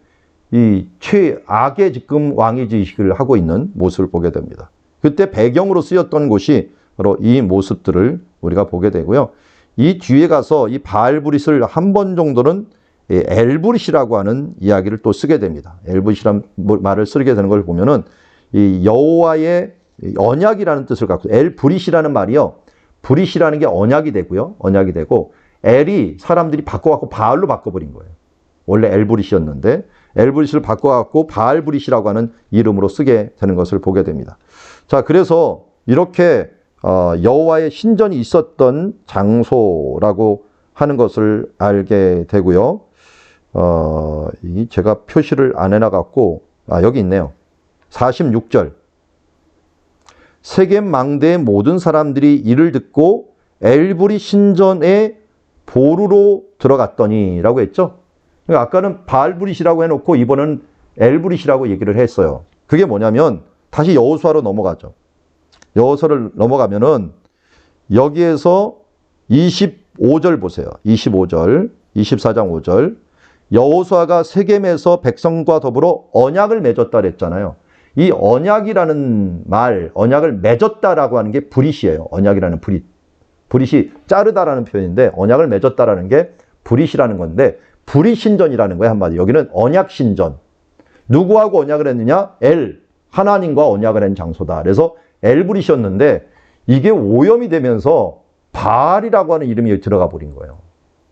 이 최악의 지금 왕위지식을 하고 있는 모습을 보게 됩니다. 그때 배경으로 쓰였던 곳이 바로 이 모습들을 우리가 보게 되고요. 이 뒤에 가서 이 바알브릿을 한 번 정도는 엘브릿이라고 하는 이야기를 또 쓰게 됩니다. 엘브릿이란 말을 쓰게 되는 걸 보면은 이 여호와의 언약이라는 뜻을 갖고, 엘브릿이라는 말이요. 브릿이라는 게 언약이 되고요. 언약이 되고, 엘이 사람들이 바꿔갖고 바알로 바꿔버린 거예요. 원래 엘브릿이었는데 엘브릿을 바꿔갖고 바알브릿이라고 하는 이름으로 쓰게 되는 것을 보게 됩니다. 자, 그래서 이렇게 여호와의 신전이 있었던 장소라고 하는 것을 알게 되고요. 제가 표시를 안 해놔갖고, 여기 있네요. 46절. 세겜 망대의 모든 사람들이 이를 듣고 엘브릿 신전에 보루로 들어갔더니 라고 했죠. 그러니까 아까는 바알브릿이라고 해놓고 이번은 엘브릿이라고 얘기를 했어요. 그게 뭐냐면 다시 여호수아로 넘어가죠. 여호수아를 넘어가면은 여기에서 25절 보세요. 25절, 24장 5절. 여호수아가 세겜에서 백성과 더불어 언약을 맺었다 그랬잖아요. 이 언약이라는 말, 언약을 맺었다라고 하는 게 브릿이에요. 언약이라는 브릿. 브릿이 자르다라는 표현인데 언약을 맺었다라는 게 브릿이라는 건데, 브릿 신전이라는 거예요, 한마디. 여기는 언약 신전. 누구하고 언약을 했느냐? 하나님과 언약을 한 장소다. 그래서 엘브릿이었는데 이게 오염이 되면서 바알이라고 하는 이름이 들어가 버린 거예요.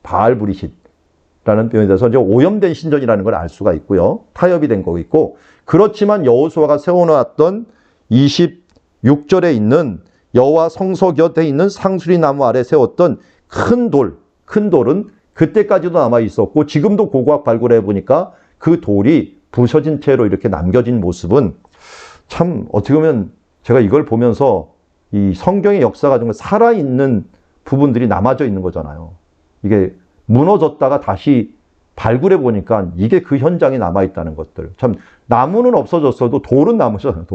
바알브릿이라는 표현이 돼서 이제 오염된 신전이라는 걸 알 수가 있고요. 타협이 된 거고 있고, 그렇지만 여호수아가 세워놓았던 26절에 있는 여호와 성소 곁에 있는 상수리 나무 아래 세웠던 큰 돌은 그때까지도 남아 있었고, 지금도 고고학 발굴해 보니까 그 돌이 부서진 채로 이렇게 남겨진 모습은 참 어떻게 보면 제가 이걸 보면서 이 성경의 역사가 정말 살아있는 부분들이 남아져 있는 거잖아요. 이게 무너졌다가 다시 발굴해 보니까 이게 그 현장에 남아있다는 것들. 참, 나무는 없어졌어도 돌은 남으잖아요.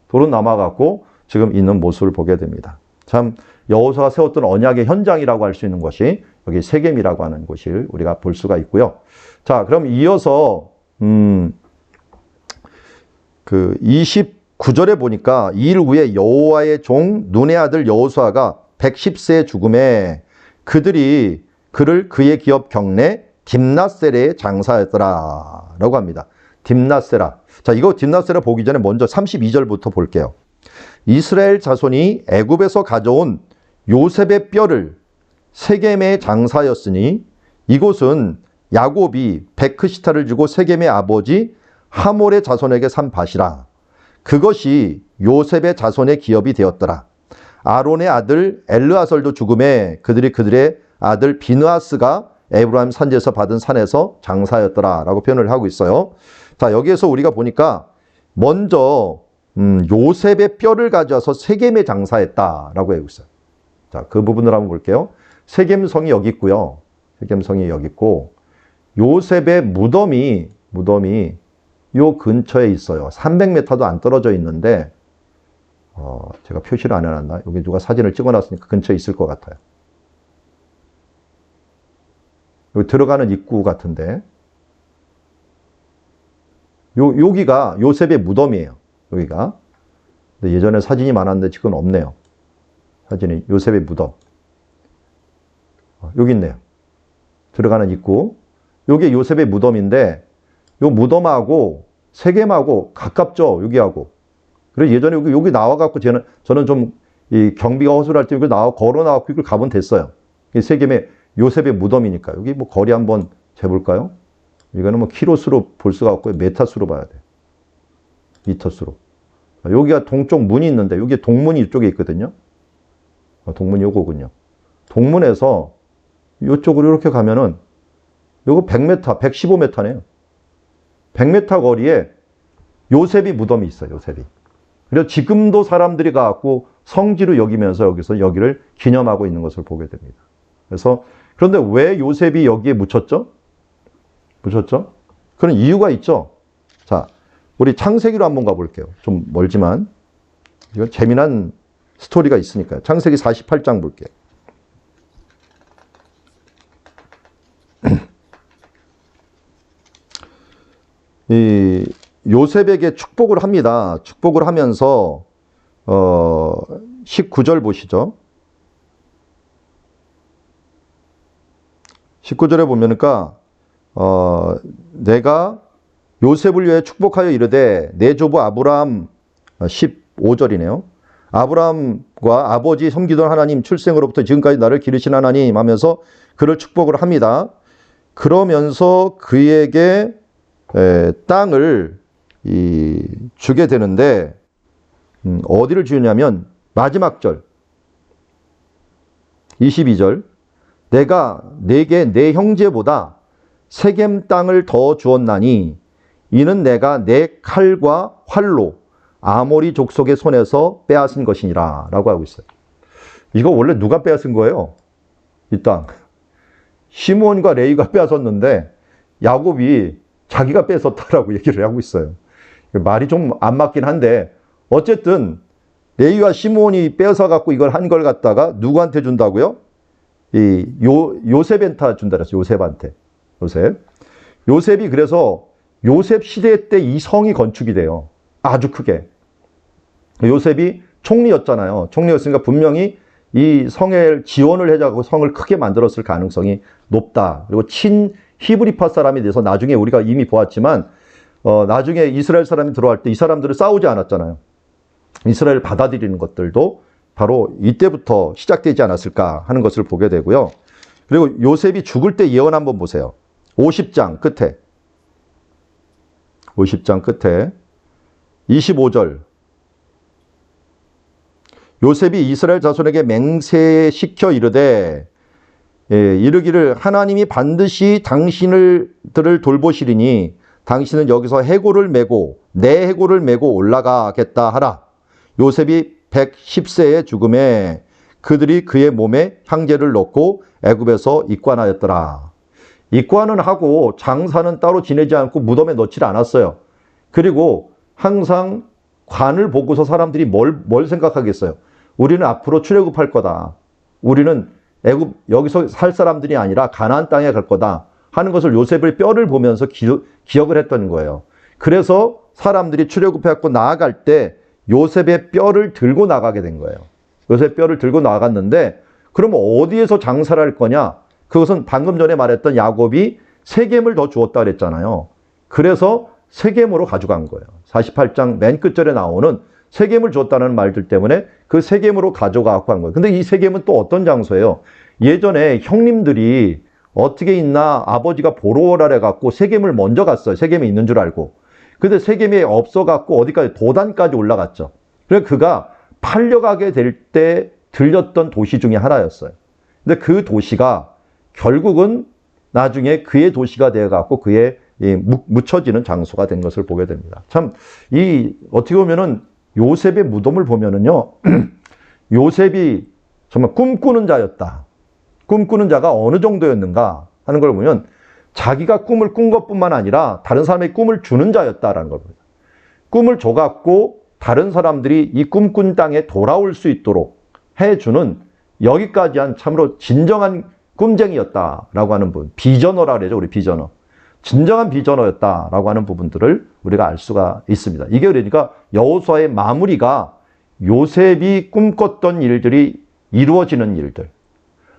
돌은 남아갖고 지금 있는 모습을 보게 됩니다. 참, 여호수아가 세웠던 언약의 현장이라고 할 수 있는 것이 여기 세겜이라고 하는 곳을 우리가 볼 수가 있고요. 자, 그럼 이어서 그 29절에 보니까 이 일 후에 여호와의 종 눈의 아들 여호수아가 110세에 죽음에 그들이 그를 그의 기업 경내 딥낫세라에 장사했더라 라고 합니다. 딥낫세라. 자, 이거 딥낫세라 보기 전에 먼저 32절부터 볼게요. 이스라엘 자손이 애굽에서 가져온 요셉의 뼈를 세겜에 장사였으니 이곳은 야곱이 베크시타를 주고 세겜의 아버지 하몰의 자손에게 산 밭이라. 그것이 요셉의 자손의 기업이 되었더라. 아론의 아들 엘르아설도 죽음에 그들의 아들 비느하스가 에브라임 산지에서 받은 산에서 장사였더라 라고 표현을 하고 있어요. 자, 여기에서 우리가 보니까 먼저 요셉의 뼈를 가져와서 세겜에 장사했다라고 하고 있어요. 자, 그 부분을 한번 볼게요. 세겜성이 여기 있고요. 세겜성이 여기 있고, 요셉의 무덤이 요 근처에 있어요. 300m도 안 떨어져 있는데, 제가 표시를 안 해놨나? 여기 누가 사진을 찍어놨으니까 근처에 있을 것 같아요. 여기 들어가는 입구 같은데, 여기가 요셉의 무덤이에요. 여기가. 근데 예전에 사진이 많았는데 지금 없네요. 사진이 요셉의 무덤. 여기 있네요. 들어가는 입구. 여기 요셉의 무덤인데, 요 무덤하고 세겜하고 가깝죠. 여기하고. 그래서 예전에 여기 나와갖고 저는 좀 이 경비가 허술할 때 여기 걸어 나와갖고 이걸 가면 됐어요. 세겜의 요셉의 무덤이니까. 여기 뭐 거리 한번 재볼까요? 이거는 뭐 키로수로 볼 수가 없고요. 메타수로 봐야 돼요. 미터수로. 여기가 동쪽 문이 있는데, 여기 동문이 이쪽에 있거든요. 동문이 요거군요. 동문에서 이쪽으로 이렇게 가면은, 요거 100m, 115m네요. 100m 거리에 요셉이 무덤이 있어요, 요셉이. 그래서 지금도 사람들이 가갖고 성지로 여기면서 여기서 여기를 기념하고 있는 것을 보게 됩니다. 그래서, 그런데 왜 요셉이 여기에 묻혔죠? 그런 이유가 있죠. 자, 우리 창세기로 한번 가볼게요. 좀 멀지만. 이건 재미난 스토리가 있으니까요. 창세기 48장 볼게요. 이 요셉에게 축복을 합니다. 축복을 하면서 19절 보시죠. 19절에 보면은 내가 요셉을 위해 축복하여 이르되 내 조부 아브라함 15절이네요. 아브라함과 아버지 섬기던 하나님 출생으로부터 지금까지 나를 기르신 하나님 하면서 그를 축복을 합니다. 그러면서 그에게 땅을 주게 되는데 어디를 주냐면 마지막 절 22절 내가 네게 내 형제보다 세겜 땅을 더 주었나니 이는 내가 내 칼과 활로 아모리 족속의 손에서 빼앗은 것이니라 라고 하고 있어요. 이거 원래 누가 빼앗은 거예요? 이 땅. 시므온과 레위가 빼앗았는데 야곱이 자기가 뺏었다라고 얘기를 하고 있어요. 말이 좀 안 맞긴 한데 어쨌든 레위와 시므온이 뺏어갖고 이걸 한 걸 갖다가 누구한테 준다고요? 요셉한테 준다 그랬어요. 요셉한테. 요셉이 그래서 요셉 시대 때 이 성이 건축이 돼요. 아주 크게. 요셉이 총리였잖아요. 총리였으니까 분명히 이 성에 지원을 해자고 성을 크게 만들었을 가능성이 높다. 그리고 히브리파 사람에 대해서 나중에 우리가 이미 보았지만 나중에 이스라엘 사람이 들어갈 때 이 사람들을 싸우지 않았잖아요. 이스라엘을 받아들이는 것들도 바로 이때부터 시작되지 않았을까 하는 것을 보게 되고요. 그리고 요셉이 죽을 때 예언 한번 보세요. 50장 끝에 25절 요셉이 이스라엘 자손에게 맹세시켜 이르되 이르기를 하나님이 반드시 당신들을 돌보시리니 당신은 여기서 해골을 메고 내 해골을 메고 올라가겠다 하라. 요셉이 110세의 죽음에 그들이 그의 몸에 향제를 넣고 애굽에서 입관하였더라. 입관은 하고 장사는 따로 지내지 않고 무덤에 넣지 않았어요. 그리고 항상 관을 보고서 사람들이 뭘 생각하겠어요? 우리는 앞으로 출애굽할 거다. 우리는 애굽 여기서 살 사람들이 아니라 가나안 땅에 갈 거다 하는 것을 요셉의 뼈를 보면서 기억을 했던 거예요. 그래서 사람들이 출애굽해갖고 나아갈 때 요셉의 뼈를 들고 나가게 된 거예요. 요셉 뼈를 들고 나갔는데 그럼 어디에서 장사를 할 거냐? 그것은 방금 전에 말했던 야곱이 세겜을 더 주었다 그랬잖아요. 그래서 세겜으로 가져간 거예요. 48장 맨 끝절에 나오는 세겜을 줬다는 말들 때문에 그 세겜으로 가져가고 한 거예요. 근데 이 세겜은 또 어떤 장소예요? 예전에 형님들이 어떻게 있나 아버지가 보러 오라 해갖고 세겜을 먼저 갔어요. 세겜에 있는 줄 알고. 근데 세겜이 없어갖고 어디까지 도단까지 올라갔죠. 그래서 그가 팔려가게 될 때 들렸던 도시 중에 하나였어요. 근데 그 도시가 결국은 나중에 그의 도시가 되어갖고 그의 묻혀지는 장소가 된 것을 보게 됩니다. 참, 어떻게 보면은 요셉의 무덤을 보면은요, 요셉이 정말 꿈꾸는 자였다. 꿈꾸는 자가 어느 정도였는가 하는 걸 보면 자기가 꿈을 꾼 것뿐만 아니라 다른 사람의 꿈을 주는 자였다라는 걸 봅니다. 꿈을 줘갖고 다른 사람들이 이 꿈꾼 땅에 돌아올 수 있도록 해주는 여기까지 한 참으로 진정한 꿈쟁이였다라고 하는 부분. 비저너라 그러죠. 우리 비저너. 진정한 비저너였다라고 하는 부분들을 우리가 알 수가 있습니다. 이게 그러니까 여호수아의 마무리가 요셉이 꿈꿨던 일들이 이루어지는 일들.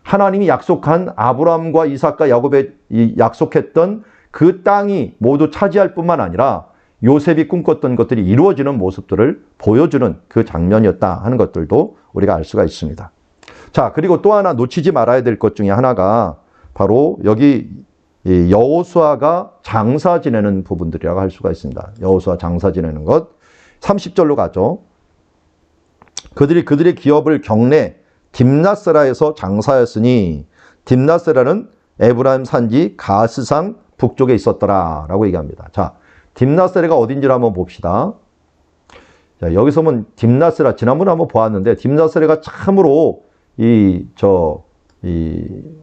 하나님이 약속한 아브라함과 이삭과 야곱에 약속했던 그 땅이 모두 차지할 뿐만 아니라 요셉이 꿈꿨던 것들이 이루어지는 모습들을 보여주는 그 장면이었다 하는 것들도 우리가 알 수가 있습니다. 자, 그리고 또 하나 놓치지 말아야 될 것 중에 하나가 바로 여기 여호수아가 장사 지내는 부분들이라고 할 수가 있습니다. 여호수아 장사 지내는 것. 30절로 가죠. 그들의 기업을 경내 딥나세라에서 장사였으니 딥나세라는 에브라임 산지 가스산 북쪽에 있었더라 라고 얘기합니다. 자, 딥나세라가 어딘지를 한번 봅시다. 자, 여기서 보면 딥나세라 지난번에 한번 보았는데 딥나세라가 참으로 이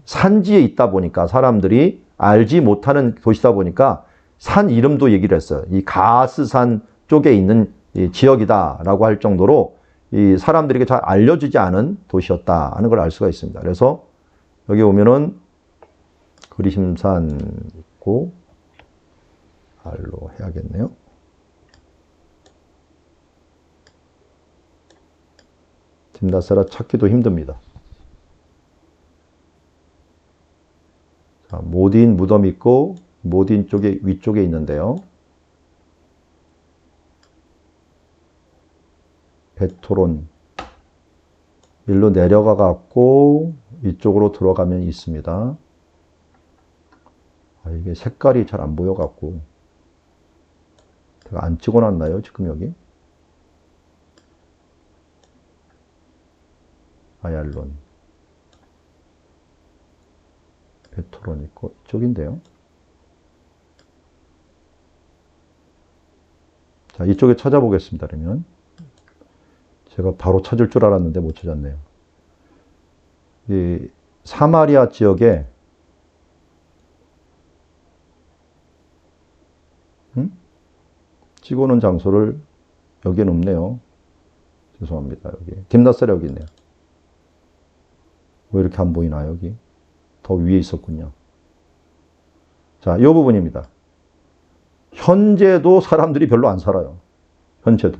산지에 있다 보니까 사람들이 알지 못하는 도시다 보니까 산 이름도 얘기를 했어요. 이 가스산 쪽에 있는 이 지역이다라고 할 정도로 이 사람들에게 잘 알려지지 않은 도시였다 하는 걸 알 수가 있습니다. 그래서 여기 오면은 그리심산 있고 R로 해야겠네요. 딥나세라 찾기도 힘듭니다. 자, 모딘 무덤 있고 모딘 쪽에 위쪽에 있는데요. 베토론 일로 내려가 갖고 이쪽으로 들어가면 있습니다. 아, 이게 색깔이 잘 안 보여 갖고 제가 안 찍어놨나요? 지금 여기 아얄론 베토론 있고 이쪽인데요. 자, 이쪽에 찾아보겠습니다. 그러면 제가 바로 찾을 줄 알았는데 못 찾았네요. 이 사마리아 지역에 찍어놓은 장소를 여기는 없네요. 죄송합니다. 여기 딥나세라 여기 있네요. 왜 이렇게 안 보이나 여기? 더 위에 있었군요. 자, 이 부분입니다. 현재도 사람들이 별로 안 살아요. 현재도.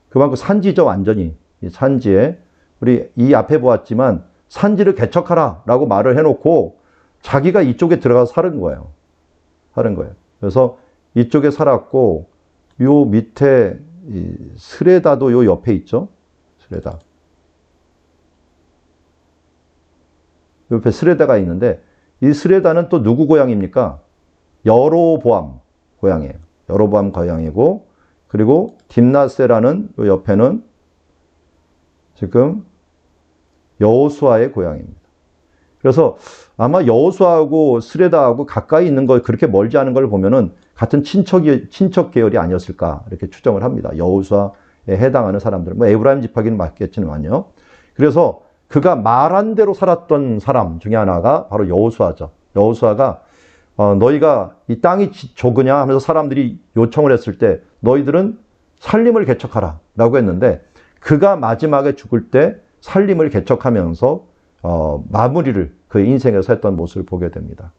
그만큼 산지죠, 완전히. 이 산지에 우리 이 앞에 보았지만 산지를 개척하라 라고 말을 해놓고 자기가 이쪽에 들어가서 사는 거예요. 사는 거예요. 그래서 이쪽에 살았고 요 밑에 이 스레다도 요 옆에 있죠. 스레다. 옆에 스레다가 있는데 이 스레다는 또 누구 고향입니까? 여로보암 고향이에요. 여로보암 고향이고 그리고 딥나세라는 요 옆에는 지금 여호수아의 고향입니다. 그래서 아마 여호수아하고 스레다하고 가까이 있는 걸 그렇게 멀지 않은 걸 보면은 같은 친척 계열이 아니었을까 이렇게 추정을 합니다. 여호수아에 해당하는 사람들, 뭐 에브라임 지파기는 맞겠지만요. 그래서 그가 말한 대로 살았던 사람 중에 하나가 바로 여호수아죠. 여호수아가 너희가 이 땅이 좁으냐 하면서 사람들이 요청을 했을 때 너희들은 살림을 개척하라 라고 했는데 그가 마지막에 죽을 때 살림을 개척하면서 마무리를 그 인생에서 했던 모습을 보게 됩니다.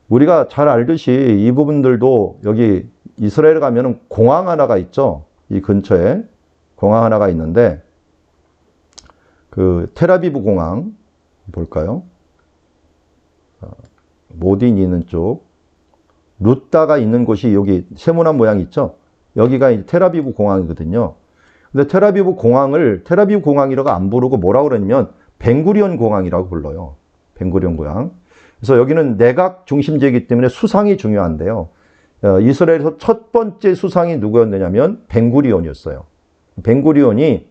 우리가 잘 알듯이 이 부분들도 여기 이스라엘에 가면은 공항 하나가 있죠. 이 근처에 공항 하나가 있는데 그 텔아비브 공항 볼까요? 모딘이 있는 쪽 루따가 있는 곳이 여기 세모난 모양이 있죠. 여기가 이제 텔아비브 공항이거든요. 근데 텔아비브 공항이라고 안 부르고 뭐라고 그러냐면 벤구리온 공항이라고 불러요. 벤구리온 공항. 그래서 여기는 내각 중심지이기 때문에 수상이 중요한데요. 이스라엘에서 첫 번째 수상이 누구였느냐면 벤구리온이었어요. 벤구리온이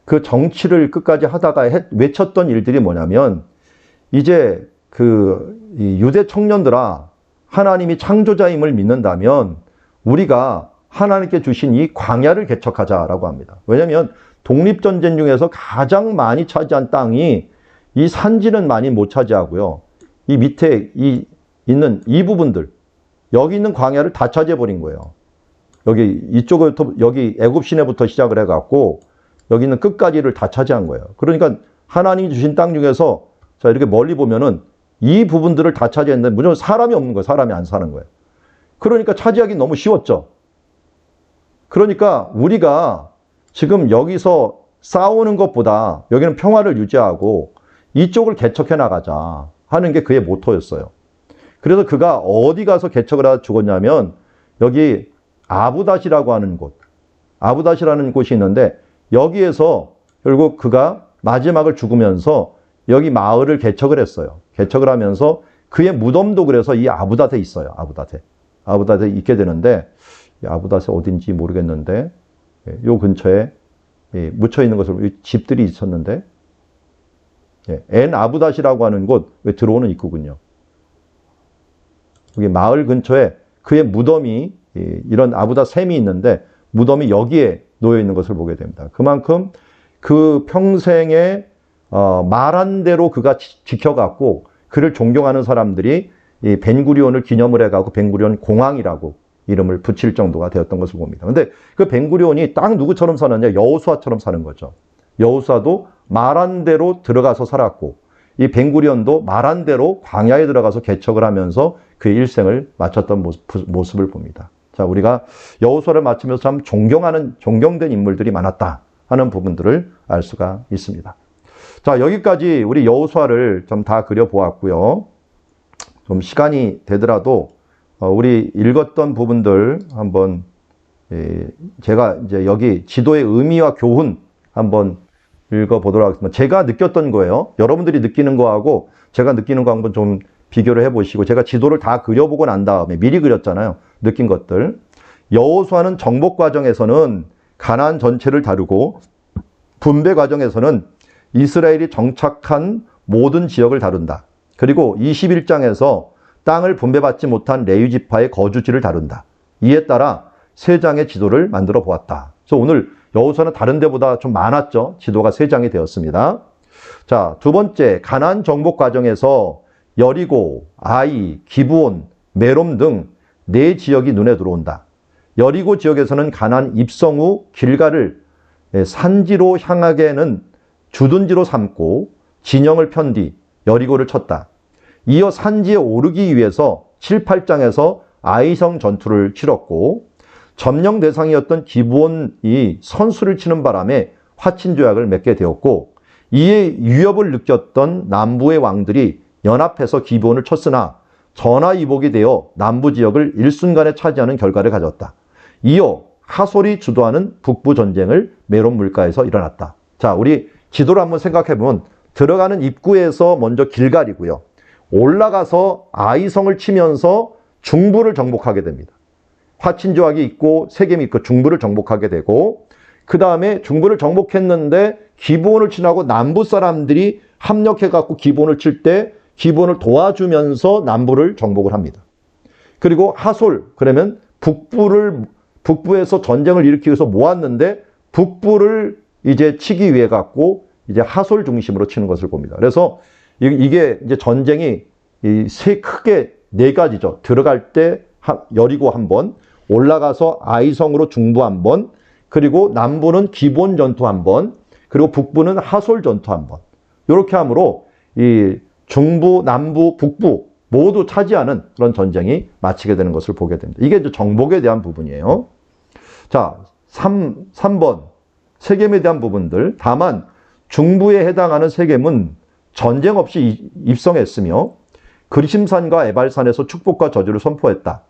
그 정치를 끝까지 하다가 외쳤던 일들이 뭐냐면 이제 이 유대 청년들아 하나님이 창조자임을 믿는다면 우리가 하나님께 주신 이 광야를 개척하자라고 합니다. 왜냐하면 독립전쟁 중에서 가장 많이 차지한 땅이 이 산지는 많이 못 차지하고요. 이 밑에 있는 이 부분들, 여기 있는 광야를 다 차지해버린 거예요. 여기 이쪽부터 여기 애굽 시내부터 시작을 해갖고 여기 있는 끝까지를 다 차지한 거예요. 그러니까 하나님이 주신 땅 중에서 자 이렇게 멀리 보면은 이 부분들을 다 차지했는데 무조건 사람이 없는 거예요. 사람이 안 사는 거예요. 그러니까 차지하기 너무 쉬웠죠. 그러니까 우리가 지금 여기서 싸우는 것보다 여기는 평화를 유지하고 이쪽을 개척해 나가자 하는 게 그의 모토였어요. 그래서 그가 어디 가서 개척을 하다 죽었냐면 여기 아부닷이라고 하는 곳, 아부닷이라는 곳이 있는데 여기에서 결국 그가 마지막을 죽으면서 여기 마을을 개척을 했어요. 개척을 하면서 그의 무덤도 그래서 이 아부닷에 있어요. 아부닷에 있게 되는데 아부닷이 어딘지 모르겠는데 요 근처에 묻혀 있는 것으로 집들이 있었는데 엔 아부닷이라고 하는 곳 들어오는 입구군요. 여기 마을 근처에 그의 무덤이 이런 아부닷 샘이 있는데 무덤이 여기에 놓여 있는 것을 보게 됩니다. 그만큼 그 평생에 말한 대로 그가 지켜갔고 그를 존경하는 사람들이 이 벤구리온을 기념을 해가고 벤구리온 공항이라고 이름을 붙일 정도가 되었던 것을 봅니다. 근데 그 벤구리온이 딱 누구처럼 사느냐? 여호수아처럼 사는 거죠. 여호수아도 말한 대로 들어가서 살았고 이 벤구리온도 말한 대로 광야에 들어가서 개척을 하면서 그의 일생을 마쳤던 모습을 봅니다. 자, 우리가 여호수아를 마치면서 참 존경된 인물들이 많았다 하는 부분들을 알 수가 있습니다. 자, 여기까지 우리 여호수아를 좀 다 그려보았고요. 좀 시간이 되더라도 우리 읽었던 부분들 한번 제가 이제 여기 지도의 의미와 교훈 한번 읽어보도록 하겠습니다. 제가 느꼈던 거예요. 여러분들이 느끼는 거하고 제가 느끼는 거 한번 좀 비교를 해보시고 제가 지도를 다 그려보고 난 다음에 미리 그렸잖아요. 느낀 것들. 여호수아는 정복 과정에서는 가나안 전체를 다루고 분배 과정에서는 이스라엘이 정착한 모든 지역을 다룬다. 그리고 21장에서 땅을 분배받지 못한 레위 지파의 거주지를 다룬다. 이에 따라 세 장의 지도를 만들어 보았다. 그래서 오늘 여호수아는 다른 데보다 좀 많았죠. 지도가 세 장이 되었습니다. 자, 두 번째, 가나안 정복 과정에서 여리고, 아이, 기브온, 메롬 등 네 지역이 눈에 들어온다. 여리고 지역에서는 가나안 입성 후 길가를 산지로 향하게는 주둔지로 삼고 진영을 편 뒤 여리고를 쳤다. 이어 산지에 오르기 위해서 7, 8장에서 아이성 전투를 치렀고 점령 대상이었던 기브온이 선수를 치는 바람에 화친 조약을 맺게 되었고 이에 위협을 느꼈던 남부의 왕들이 연합해서 기브온을 쳤으나 전화위복이 되어 남부 지역을 일순간에 차지하는 결과를 가졌다. 이어 하솔이 주도하는 북부 전쟁을 메론 물가에서 일어났다. 자, 우리 지도를 한번 생각해보면 들어가는 입구에서 먼저 길갈이고요. 올라가서 아이성을 치면서 중부를 정복하게 됩니다. 화친 조약이 있고 세겜이 있고 중부를 정복하게 되고 그 다음에 중부를 정복했는데 기브온을 지나고 남부 사람들이 합력해갖고 기브온을 칠 때 기브온을 도와주면서 남부를 정복을 합니다. 그리고 하솔, 그러면 북부에서 전쟁을 일으키기 위해서 모았는데 북부를 이제 치기 위해 갖고 이제 하솔 중심으로 치는 것을 봅니다. 그래서 이게 이제 전쟁이 크게 네 가지죠. 들어갈 때 여리고 한 번, 올라가서 아이성으로 중부 한 번, 그리고 남부는 기본 전투 한 번, 그리고 북부는 하솔 전투 한 번. 이렇게 함으로 이 중부, 남부, 북부 모두 차지하는 그런 전쟁이 마치게 되는 것을 보게 됩니다. 이게 이제 정복에 대한 부분이에요. 자, 3번. 세겜에 대한 부분들. 다만 중부에 해당하는 세겜은 전쟁 없이 입성했으며 그리심산과 에발산에서 축복과 저주를 선포했다.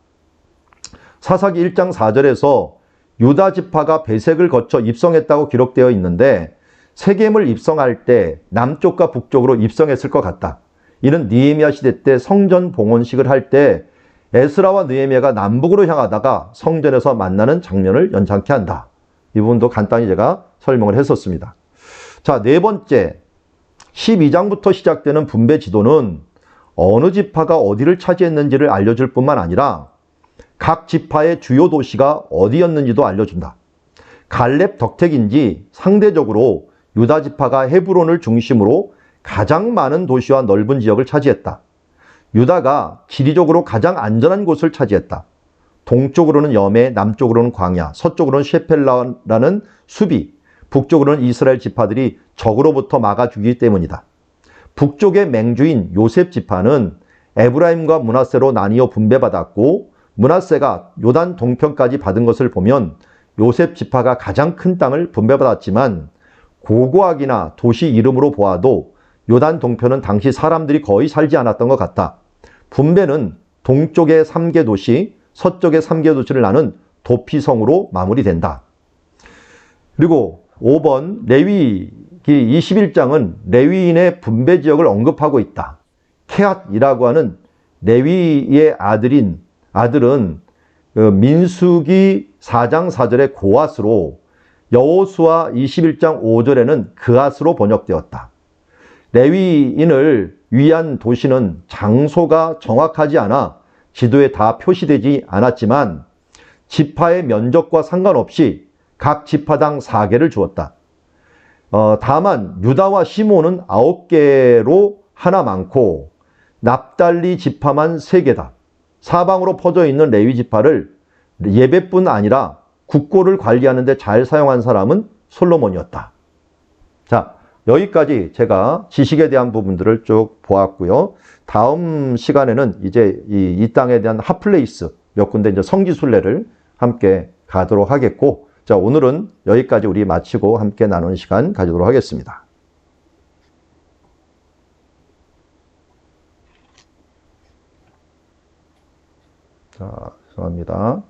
사사기 1장 4절에서 유다 지파가 베색을 거쳐 입성했다고 기록되어 있는데 세겜을 입성할 때 남쪽과 북쪽으로 입성했을 것 같다. 이는 느헤미야 시대 때 성전 봉헌식을 할 때 에스라와 느헤미야가 남북으로 향하다가 성전에서 만나는 장면을 연상케 한다. 이 부분도 간단히 제가 설명을 했었습니다. 자, 네 번째, 12장부터 시작되는 분배 지도는 어느 지파가 어디를 차지했는지를 알려줄 뿐만 아니라 각 지파의 주요 도시가 어디였는지도 알려준다. 갈렙 덕택인지 상대적으로 유다 지파가 헤브론을 중심으로 가장 많은 도시와 넓은 지역을 차지했다. 유다가 지리적으로 가장 안전한 곳을 차지했다. 동쪽으로는 여매, 남쪽으로는 광야, 서쪽으로는 셰펠라라는 수비, 북쪽으로는 이스라엘 지파들이 적으로부터 막아주기 때문이다. 북쪽의 맹주인 요셉 지파는 에브라임과 므낫세로 나뉘어 분배받았고 므낫세가 요단 동편까지 받은 것을 보면 요셉 지파가 가장 큰 땅을 분배받았지만 고고학이나 도시 이름으로 보아도 요단 동편은 당시 사람들이 거의 살지 않았던 것 같다. 분배는 동쪽의 3개 도시, 서쪽의 3개 도시를 나눈 도피성으로 마무리된다. 그리고 5번 레위기 21장은 레위인의 분배 지역을 언급하고 있다. 케앗이라고 하는 레위의 아들은 민수기 4장 4절의 고앗으로 여호수아 21장 5절에는 그앗으로 번역되었다. 레위인을 위한 도시는 장소가 정확하지 않아 지도에 다 표시되지 않았지만 지파의 면적과 상관없이 각 지파당 4개를 주었다. 다만 유다와 시몬은 9개로 하나 많고 납달리 지파만 3개다. 사방으로 퍼져 있는 레위 지파를 예배뿐 아니라 국고를 관리하는 데 잘 사용한 사람은 솔로몬이었다. 자, 여기까지 제가 지식에 대한 부분들을 쭉 보았고요. 다음 시간에는 이제 이 땅에 대한 핫플레이스 몇 군데 이제 성지순례를 함께 가도록 하겠고, 자, 오늘은 여기까지 우리 마치고 함께 나누는 시간 가지도록 하겠습니다. 자, 죄송합니다.